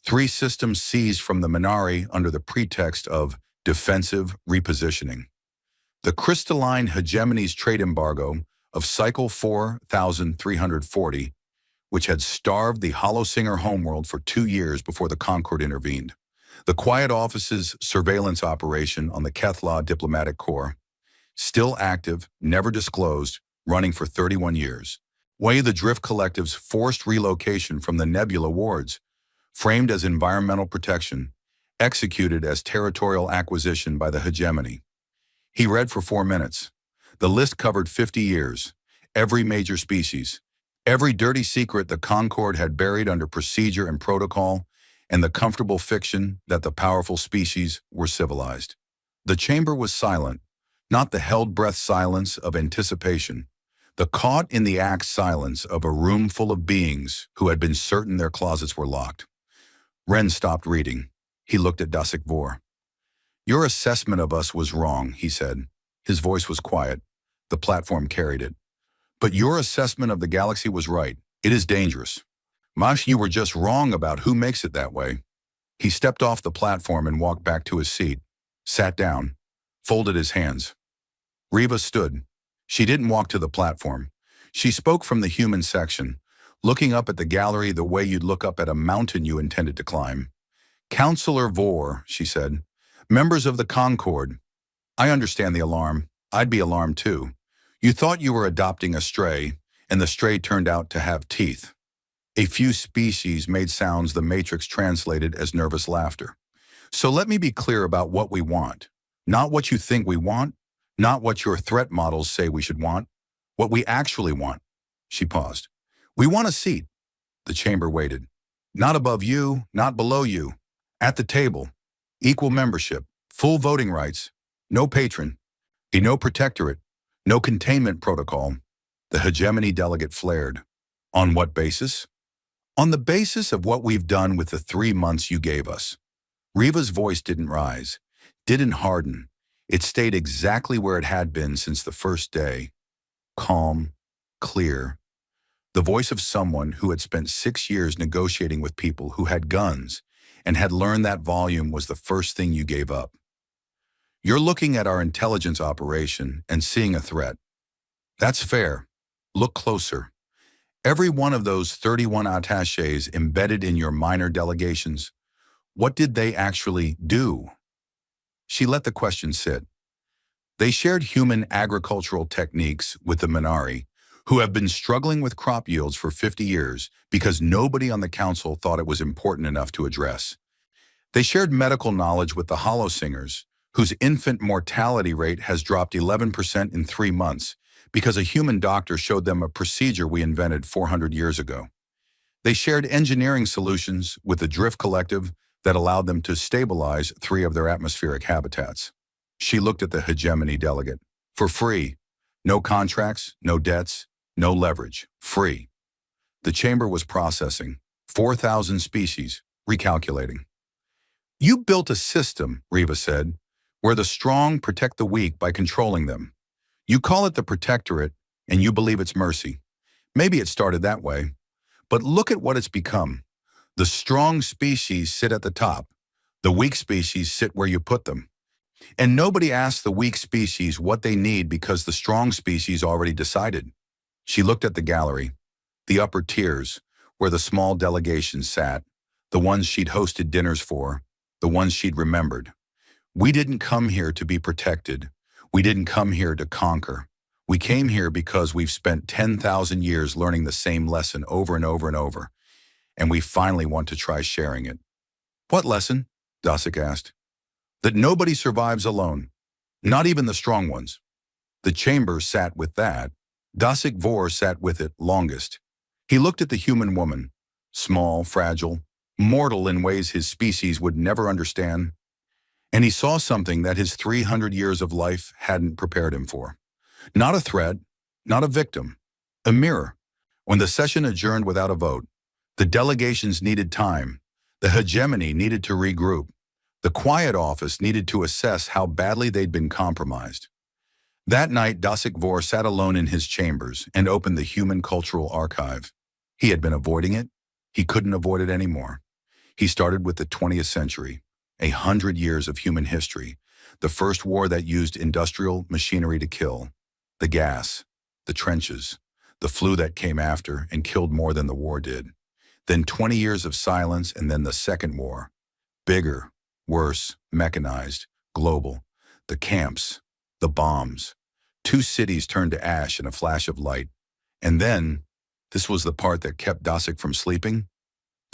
3 systems seized from the Minari under the pretext of defensive repositioning. The crystalline hegemony's trade embargo of Cycle 4340, which had starved the Holosinger homeworld for 2 years before the Concord intervened. The Quiet Office's surveillance operation on the Kethla Diplomatic Corps, still active, never disclosed, running for 31 years. The Drift Collective's forced relocation from the Nebula wards, framed as environmental protection, executed as territorial acquisition by the hegemony. He read for 4 minutes. The list covered 50 years, every major species, every dirty secret the Concord had buried under procedure and protocol, and the comfortable fiction that the powerful species were civilized. The chamber was silent, not the held-breath silence of anticipation, the caught-in-the-act silence of a room full of beings who had been certain their closets were locked. Ren stopped reading. He looked at Dasik Vor. "Your assessment of us was wrong," he said. His voice was quiet. The platform carried it. "But your assessment of the galaxy was right. It is dangerous. Mash, you were just wrong about who makes it that way." He stepped off the platform and walked back to his seat, sat down, folded his hands. Reva stood. She didn't walk to the platform. She spoke from the human section, looking up at the gallery the way you'd look up at a mountain you intended to climb. "Counselor Vor," she said, "members of the Concord, I understand the alarm. I'd be alarmed too. You thought you were adopting a stray, and the stray turned out to have teeth. A few species made sounds the Matrix translated as nervous laughter. So let me be clear about what we want. Not what you think we want, not what your threat models say we should want, what we actually want." She paused. "We want a seat." The chamber waited. "Not above you, not below you. At the table. Equal membership. Full voting rights. No patron. No protectorate. No containment protocol." The hegemony delegate flared. "On what basis?" "On the basis of what we've done with the 3 months you gave us." Reva's voice didn't rise, didn't harden. It stayed exactly where it had been since the first day. Calm, clear. The voice of someone who had spent 6 years negotiating with people who had guns and had learned that volume was the first thing you gave up. "You're looking at our intelligence operation and seeing a threat. That's fair. Look closer. Every one of those 31 attachés embedded in your minor delegations, what did they actually do?" She let the question sit. "They shared human agricultural techniques with the Minari, who have been struggling with crop yields for 50 years because nobody on the council thought it was important enough to address. They shared medical knowledge with the Holosingers, whose infant mortality rate has dropped 11% in 3 months because a human doctor showed them a procedure we invented 400 years ago. They shared engineering solutions with the Drift Collective that allowed them to stabilize 3 of their atmospheric habitats." She looked at the hegemony delegate. "For free. No contracts, no debts, no leverage. Free." The chamber was processing. 4,000 species, recalculating. "You built a system," Reva said, "where the strong protect the weak by controlling them. You call it the protectorate, and you believe it's mercy. Maybe it started that way. But look at what it's become. The strong species sit at the top. The weak species sit where you put them. And nobody asks the weak species what they need because the strong species already decided. She looked at the gallery, the upper tiers, where the small delegations sat, the ones she'd hosted dinners for, the ones she'd remembered. We didn't come here to be protected. We didn't come here to conquer. We came here because we've spent 10,000 years learning the same lesson over and over and over, and we finally want to try sharing it. What lesson? Dosick asked. That nobody survives alone, not even the strong ones. The chamber sat with that. Dosick Vor sat with it longest. He looked at the human woman, small, fragile, mortal in ways his species would never understand, and he saw something that his 300 years of life hadn't prepared him for. Not a threat, not a victim, a mirror. When the session adjourned without a vote, the delegations needed time, the hegemony needed to regroup, the quiet office needed to assess how badly they'd been compromised. That night, Dosick Vor sat alone in his chambers and opened the Human Cultural Archive. He had been avoiding it. He couldn't avoid it anymore. He started with the 20th century, 100 years of human history, the first war that used industrial machinery to kill, the gas, the trenches, the flu that came after and killed more than the war did. Then 20 years of silence, and then the Second War. Bigger, worse, mechanized, global. The camps, the bombs. 2 cities turned to ash in a flash of light. And then, this was the part that kept Dosick from sleeping,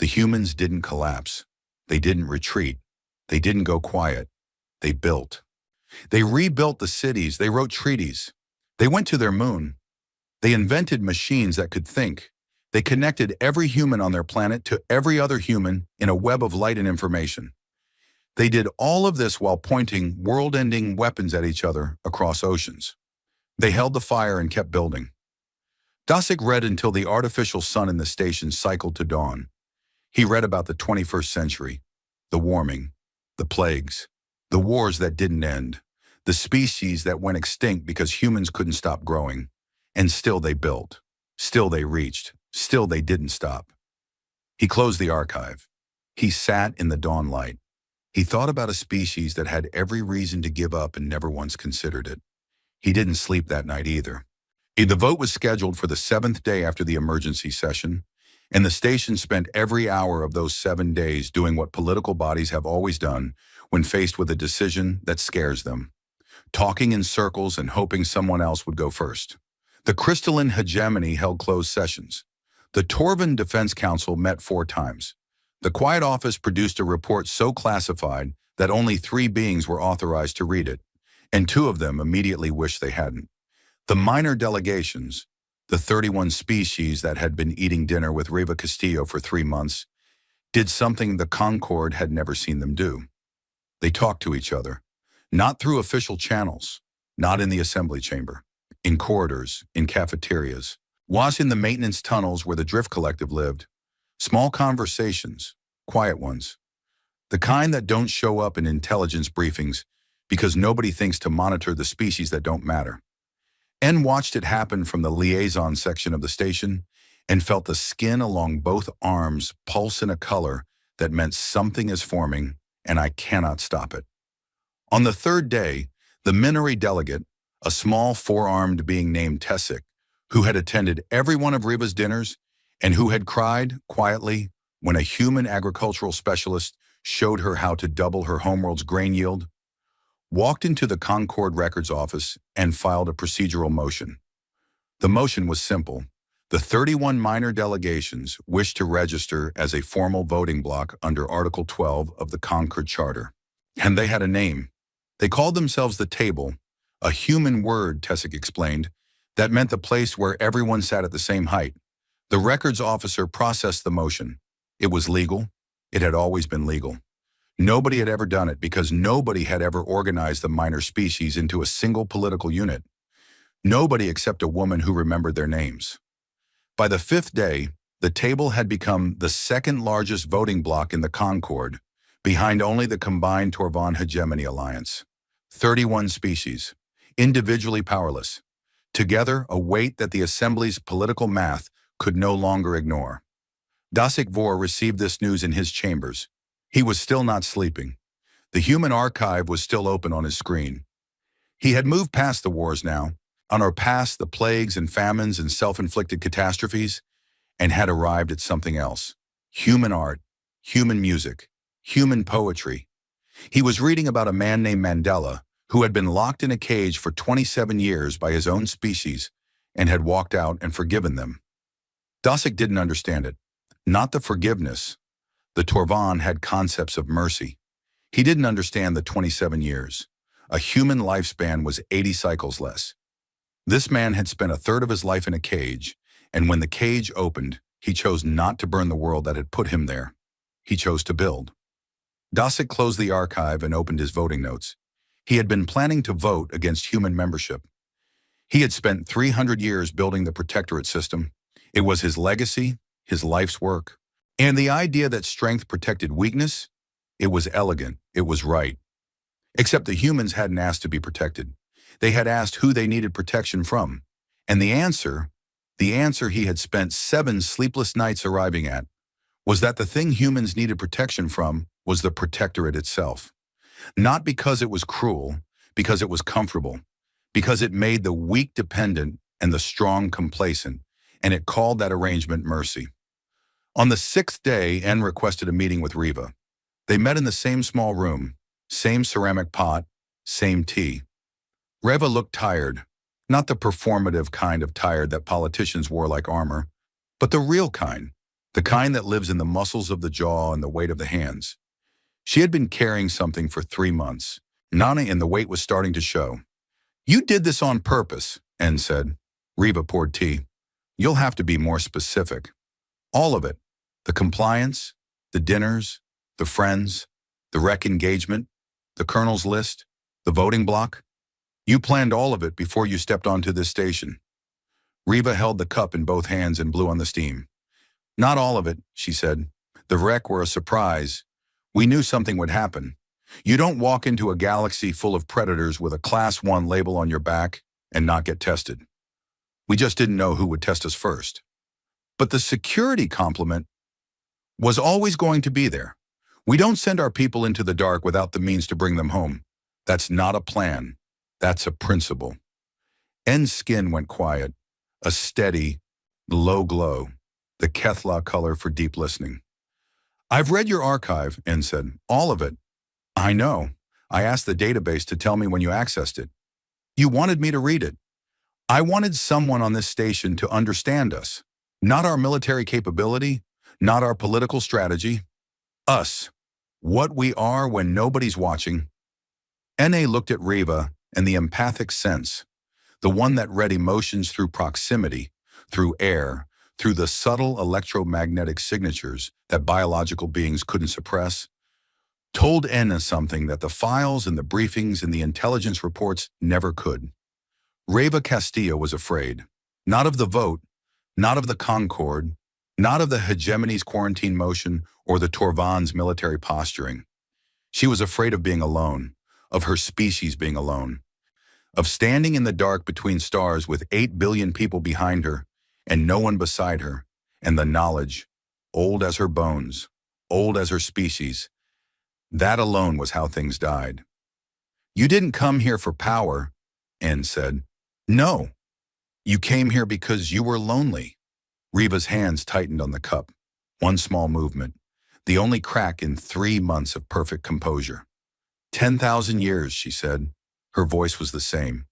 the humans didn't collapse. They didn't retreat. They didn't go quiet. They built. They rebuilt the cities. They wrote treaties. They went to their moon. They invented machines that could think. They connected every human on their planet to every other human in a web of light and information. They did all of this while pointing world-ending weapons at each other across oceans. They held the fire and kept building. Dosick read until the artificial sun in the station cycled to dawn. He read about the 21st century, the warming, the plagues, the wars that didn't end, the species that went extinct because humans couldn't stop growing. And still they built. Still they reached. Still they didn't stop. He closed the archive. He sat in the dawn light. He thought about a species that had every reason to give up and never once considered it. He didn't sleep that night either. The vote was scheduled for the 7th day after the emergency session, and the station spent every hour of those 7 days doing what political bodies have always done when faced with a decision that scares them, talking in circles and hoping someone else would go first. The crystalline hegemony held closed sessions. The Torvin Defense Council met 4 times. The Quiet Office produced a report so classified that only 3 beings were authorized to read it, and 2 of them immediately wished they hadn't. The minor delegations, the 31 species that had been eating dinner with Reva Castillo for 3 months, did something the Concord had never seen them do. They talked to each other, not through official channels, not in the assembly chamber, in corridors, in cafeterias, was in the maintenance tunnels where the Drift Collective lived. Small conversations, quiet ones. The kind that don't show up in intelligence briefings because nobody thinks to monitor the species that don't matter. N watched it happen from the liaison section of the station and felt the skin along both arms pulse in a color that meant something is forming and I cannot stop it. On the 3rd day, the Minori delegate, a small 4-armed being named Tessic, who had attended every one of Reva's dinners and who had cried quietly when a human agricultural specialist showed her how to double her homeworld's grain yield, walked into the Concord Records office and filed a procedural motion. The motion was simple. The 31 minor delegations wished to register as a formal voting bloc under Article 12 of the Concord Charter. And they had a name. They called themselves the Table, a human word, Tessic explained, that meant the place where everyone sat at the same height. The records officer processed the motion. It was legal. It had always been legal. Nobody had ever done it because nobody had ever organized the minor species into a single political unit. Nobody except a woman who remembered their names. By the 5th day, the Table had become the 2nd largest voting bloc in the Concord, behind only the combined Torvan Hegemony Alliance. 31 species, individually powerless. Together, a weight that the Assembly's political math could no longer ignore. Dasik Vor received this news in his chambers. He was still not sleeping. The human archive was still open on his screen. He had moved past the wars now, on or past the plagues and famines and self-inflicted catastrophes, and had arrived at something else. Human art, human music, human poetry. He was reading about a man named Mandela who had been locked in a cage for 27 years by his own species and had walked out and forgiven them. Dasik didn't understand it. Not the forgiveness. The Torvan had concepts of mercy. He didn't understand the 27 years. A human lifespan was 80 cycles less. This man had spent a third of his life in a cage, and when the cage opened, he chose not to burn the world that had put him there. He chose to build. Dasik closed the archive and opened his voting notes. He had been planning to vote against human membership. He had spent 300 years building the protectorate system. It was his legacy, his life's work. And the idea that strength protected weakness, it was elegant, it was right. Except the humans hadn't asked to be protected. They had asked who they needed protection from. And the answer he had spent 7 sleepless nights arriving at, was that the thing humans needed protection from was the protectorate itself. Not because it was cruel, because it was comfortable, because it made the weak dependent and the strong complacent, and it called that arrangement mercy. On the 6th day, N requested a meeting with Riva. They met in the same small room, same ceramic pot, same tea. Reva looked tired, not the performative kind of tired that politicians wore like armor, but the real kind, the kind that lives in the muscles of the jaw and the weight of the hands. She had been carrying something for 3 months. Nana and the weight was starting to show. "You did this on purpose," N said. Reva poured tea. "You'll have to be more specific." "All of it. The compliance, the dinners, the friends, the rec engagement, the colonel's list, the voting block. You planned all of it before you stepped onto this station." Reva held the cup in both hands and blew on the steam. "Not all of it," she said. "The rec were a surprise. We knew something would happen. You don't walk into a galaxy full of predators with a Class 1 label on your back and not get tested. We just didn't know who would test us first. But the security complement was always going to be there. We don't send our people into the dark without the means to bring them home. That's not a plan. That's a principle." N's skin went quiet, a steady, low glow, the Kethla color for deep listening. "I've read your archive," N said. "All of it." "I know. I asked the database to tell me when you accessed it. You wanted me to read it. I wanted someone on this station to understand us. Not our military capability, not our political strategy. Us. What we are when nobody's watching." N.A. looked at Reva and the empathic sense, the one that read emotions through proximity, through air, through the subtle electromagnetic signatures that biological beings couldn't suppress, told Enna something that the files and the briefings and the intelligence reports never could. Reva Castillo was afraid, not of the vote, not of the Concord, not of the hegemony's quarantine motion or the Torvan's military posturing. She was afraid of being alone, of her species being alone, of standing in the dark between stars with 8 billion people behind her and no one beside her, and the knowledge, old as her bones, old as her species. That alone was how things died. "You didn't come here for power," N said. "No. You came here because you were lonely." Reva's hands tightened on the cup. One small movement, the only crack in 3 months of perfect composure. 10,000 years, she said. Her voice was the same,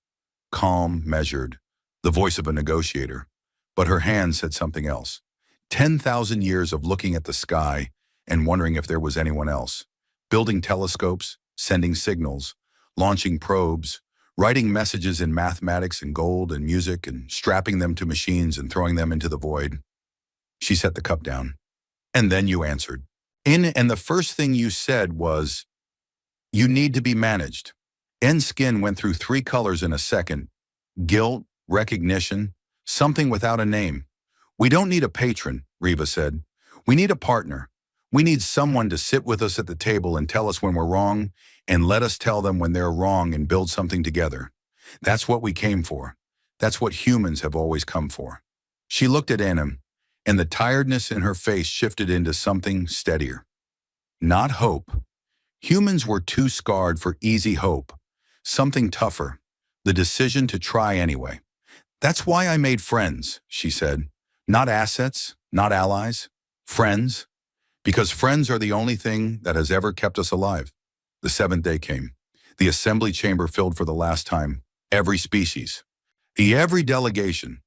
calm, measured, the voice of a negotiator. But her hand said something else. 10,000 years of looking at the sky and wondering if there was anyone else. Building telescopes, sending signals, launching probes, writing messages in mathematics and gold and music and strapping them to machines and throwing them into the void. She set the cup down. "And then you answered. And the first thing you said was, you need to be managed." N's skin went through 3 colors in a second. Guilt, recognition, something without a name. "We don't need a patron," Reva said. "We need a partner. We need someone to sit with us at the table and tell us when we're wrong and let us tell them when they're wrong and build something together. That's what we came for. That's what humans have always come for." She looked at Anim. and the tiredness in her face shifted into something steadier. Not hope. Humans were too scarred for easy hope. Something tougher. The decision to try anyway. "That's why I made friends," she said. "Not assets, not allies. Friends. Because friends are the only thing that has ever kept us alive." The seventh day came. The assembly chamber filled for the last time. Every species. Every delegation.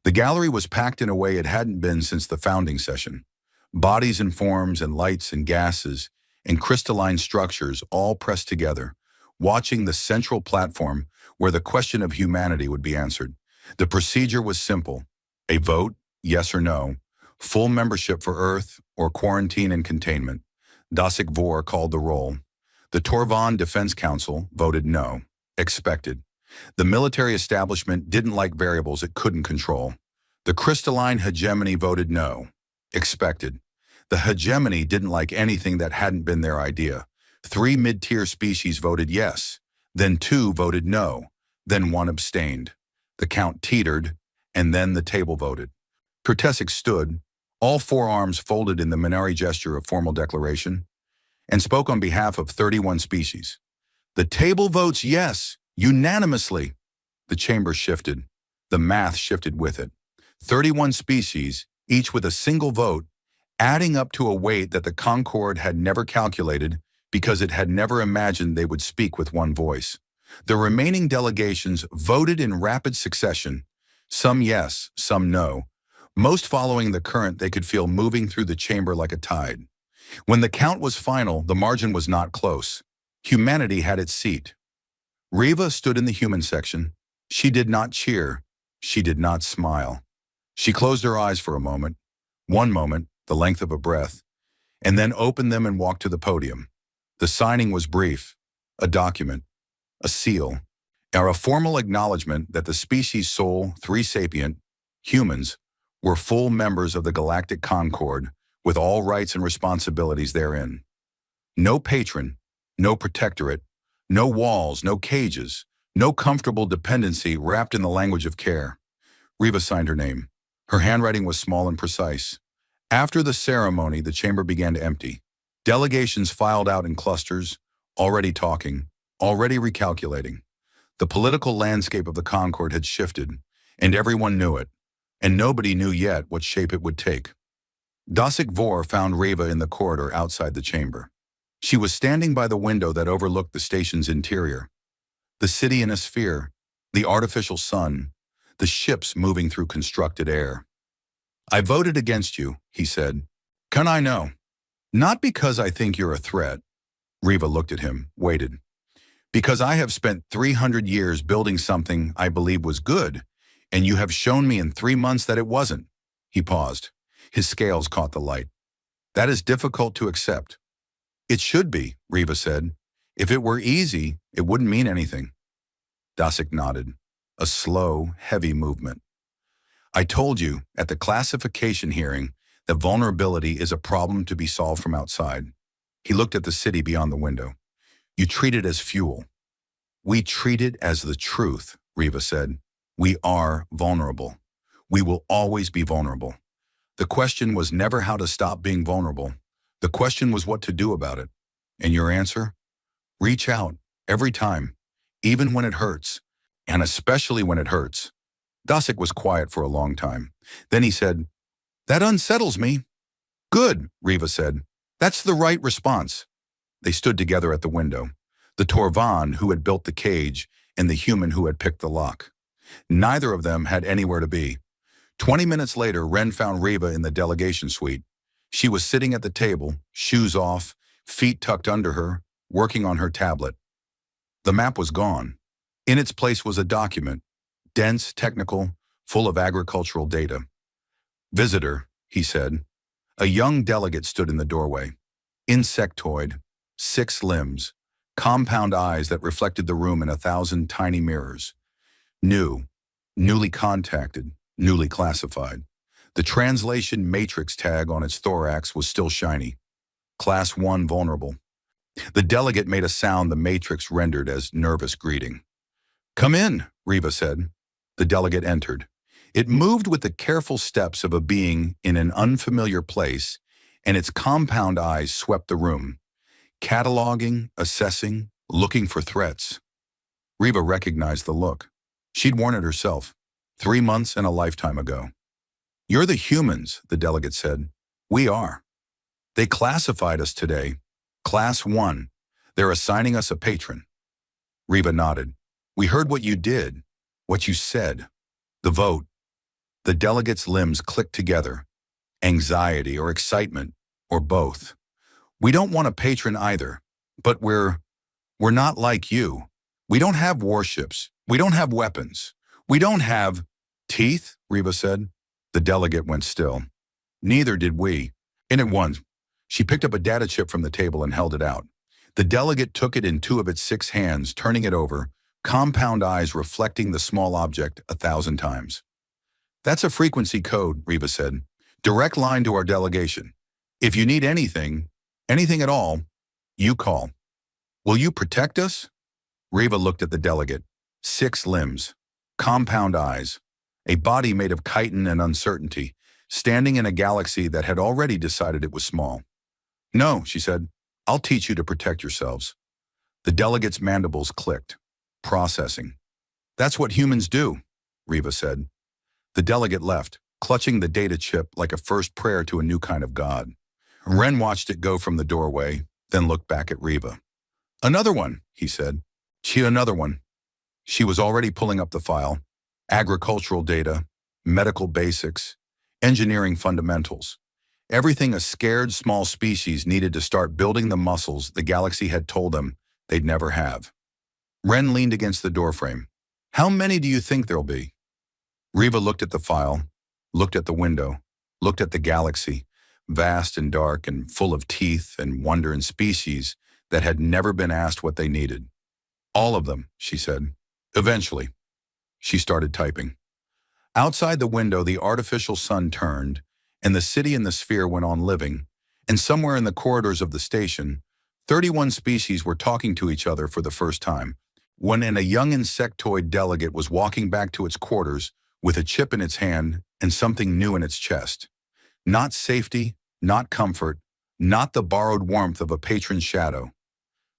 The gallery was packed in a way it hadn't been since the founding session. Bodies and forms and lights and gases and crystalline structures all pressed together, watching the central platform where the question of humanity would be answered. The procedure was simple. A vote, yes or no, full membership for Earth, or quarantine and containment. Dasik Vor called the roll. The Torvan Defense Council voted no. Expected. The military establishment didn't like variables it couldn't control. The crystalline hegemony voted no. Expected. The hegemony didn't like anything that hadn't been their idea. 3 mid-tier species voted yes. Then 2 voted no. Then 1 abstained. The count teetered, and then the table voted. Kurtesik stood, all 4 arms folded in the Minari gesture of formal declaration, and spoke on behalf of 31 species. "The table votes yes, unanimously." The chamber shifted. The math shifted with it. 31 species, each with a single vote, adding up to a weight that the Concord had never calculated because it had never imagined they would speak with one voice. The remaining delegations voted in rapid succession, some yes, some no, most following the current they could feel moving through the chamber like a tide. When the count was final, the margin was not close. Humanity had its seat. Riva stood in the human section. She did not cheer. She did not smile. She closed her eyes for a moment, one moment, the length of a breath, and then opened them and walked to the podium. The signing was brief, a document, a seal, or a formal acknowledgement that the species soul, 3 sapient, humans, were full members of the Galactic Concord, with all rights and responsibilities therein. No patron, no protectorate, no walls, no cages, no comfortable dependency wrapped in the language of care. Riva signed her name. Her handwriting was small and precise. After the ceremony, the chamber began to empty. Delegations filed out in clusters, already talking, already recalculating. The political landscape of the Concord had shifted, and everyone knew it, and nobody knew yet what shape it would take. Dasik Vor found Riva in the corridor outside the chamber. She was standing by the window that overlooked the station's interior. The city in a sphere, the artificial sun, the ships moving through constructed air. "I voted against you," he said. "Can I know? Not because I think you're a threat." Riva looked at him, waited. "Because I have spent 300 years building something I believe was good, and you have shown me in 3 months that it wasn't." He paused. His scales caught the light. "That is difficult to accept." "It should be," Riva said. "If it were easy, it wouldn't mean anything." Dasik nodded. A slow, heavy movement. "I told you at the classification hearing that vulnerability is a problem to be solved from outside." He looked at the city beyond the window. "You treat it as fuel." "We treat it as the truth," Riva said. "We are vulnerable. We will always be vulnerable. The question was never how to stop being vulnerable. The question was what to do about it. And your answer? Reach out, every time, even when it hurts, and especially when it hurts." Dasik was quiet for a long time. Then he said, "That unsettles me." "Good," Riva said. "That's the right response." They stood together at the window, the Torvan who had built the cage and the human who had picked the lock. Neither of them had anywhere to be. 20 minutes later, Ren found Riva in the delegation suite. She was sitting at the table, shoes off, feet tucked under her, working on her tablet. The map was gone. In its place was a document, dense, technical, full of agricultural data. "Visitor," he said. A young delegate stood in the doorway. Insectoid, 6 limbs, compound eyes that reflected the room in 1,000 tiny mirrors. New, newly contacted, newly classified. The translation matrix tag on its thorax was still shiny. Class 1 vulnerable. The delegate made a sound the matrix rendered as nervous greeting. "Come in," Riva said. The delegate entered. It moved with the careful steps of a being in an unfamiliar place, and its compound eyes swept the room, cataloging, assessing, looking for threats. Reva recognized the look. She'd worn it herself, 3 months and a lifetime ago. "You're the humans," the delegate said. "We are. They classified us today. Class 1. They're assigning us a patron." Reva nodded. "We heard what you did, what you said. The vote." The delegate's limbs clicked together. Anxiety or excitement, or both. "We don't want a patron either, but we're not like you. We don't have warships. We don't have weapons. We don't have—" "Teeth," Reva said. The delegate went still. "Neither did we." And at once, she picked up a data chip from the table and held it out. The delegate took it in 2 of its 6 hands, turning it over, compound eyes reflecting the small object 1,000 times. "That's a frequency code," Reva said. "Direct line to our delegation. If you need anything at all, you call. Will you protect us?" Reva looked at the delegate. 6 limbs, compound eyes, a body made of chitin and uncertainty, standing in a galaxy that had already decided it was small. "No," she said. "I'll teach you to protect yourselves." The delegate's mandibles clicked. Processing. "That's what humans do," Reva said. The delegate left, clutching the data chip like a first prayer to a new kind of god. Ren watched it go from the doorway, then looked back at Reva. "Another one," he said. Another one." She was already pulling up the file. Agricultural data, medical basics, engineering fundamentals. Everything a scared small species needed to start building the muscles the galaxy had told them they'd never have. Ren leaned against the doorframe. "How many do you think there'll be?" Reva looked at the file, looked at the window, looked at the galaxy, vast and dark and full of teeth and wonder and species that had never been asked what they needed. "All of them," she said. "Eventually." She started typing. Outside the window, the artificial sun turned, and the city and the sphere went on living, and somewhere in the corridors of the station, 31 species were talking to each other for the first time, when a young insectoid delegate was walking back to its quarters with a chip in its hand and something new in its chest. Not safety, not comfort, not the borrowed warmth of a patron's shadow.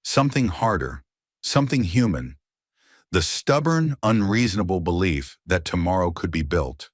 Something harder, something human. The stubborn, unreasonable belief that tomorrow could be built.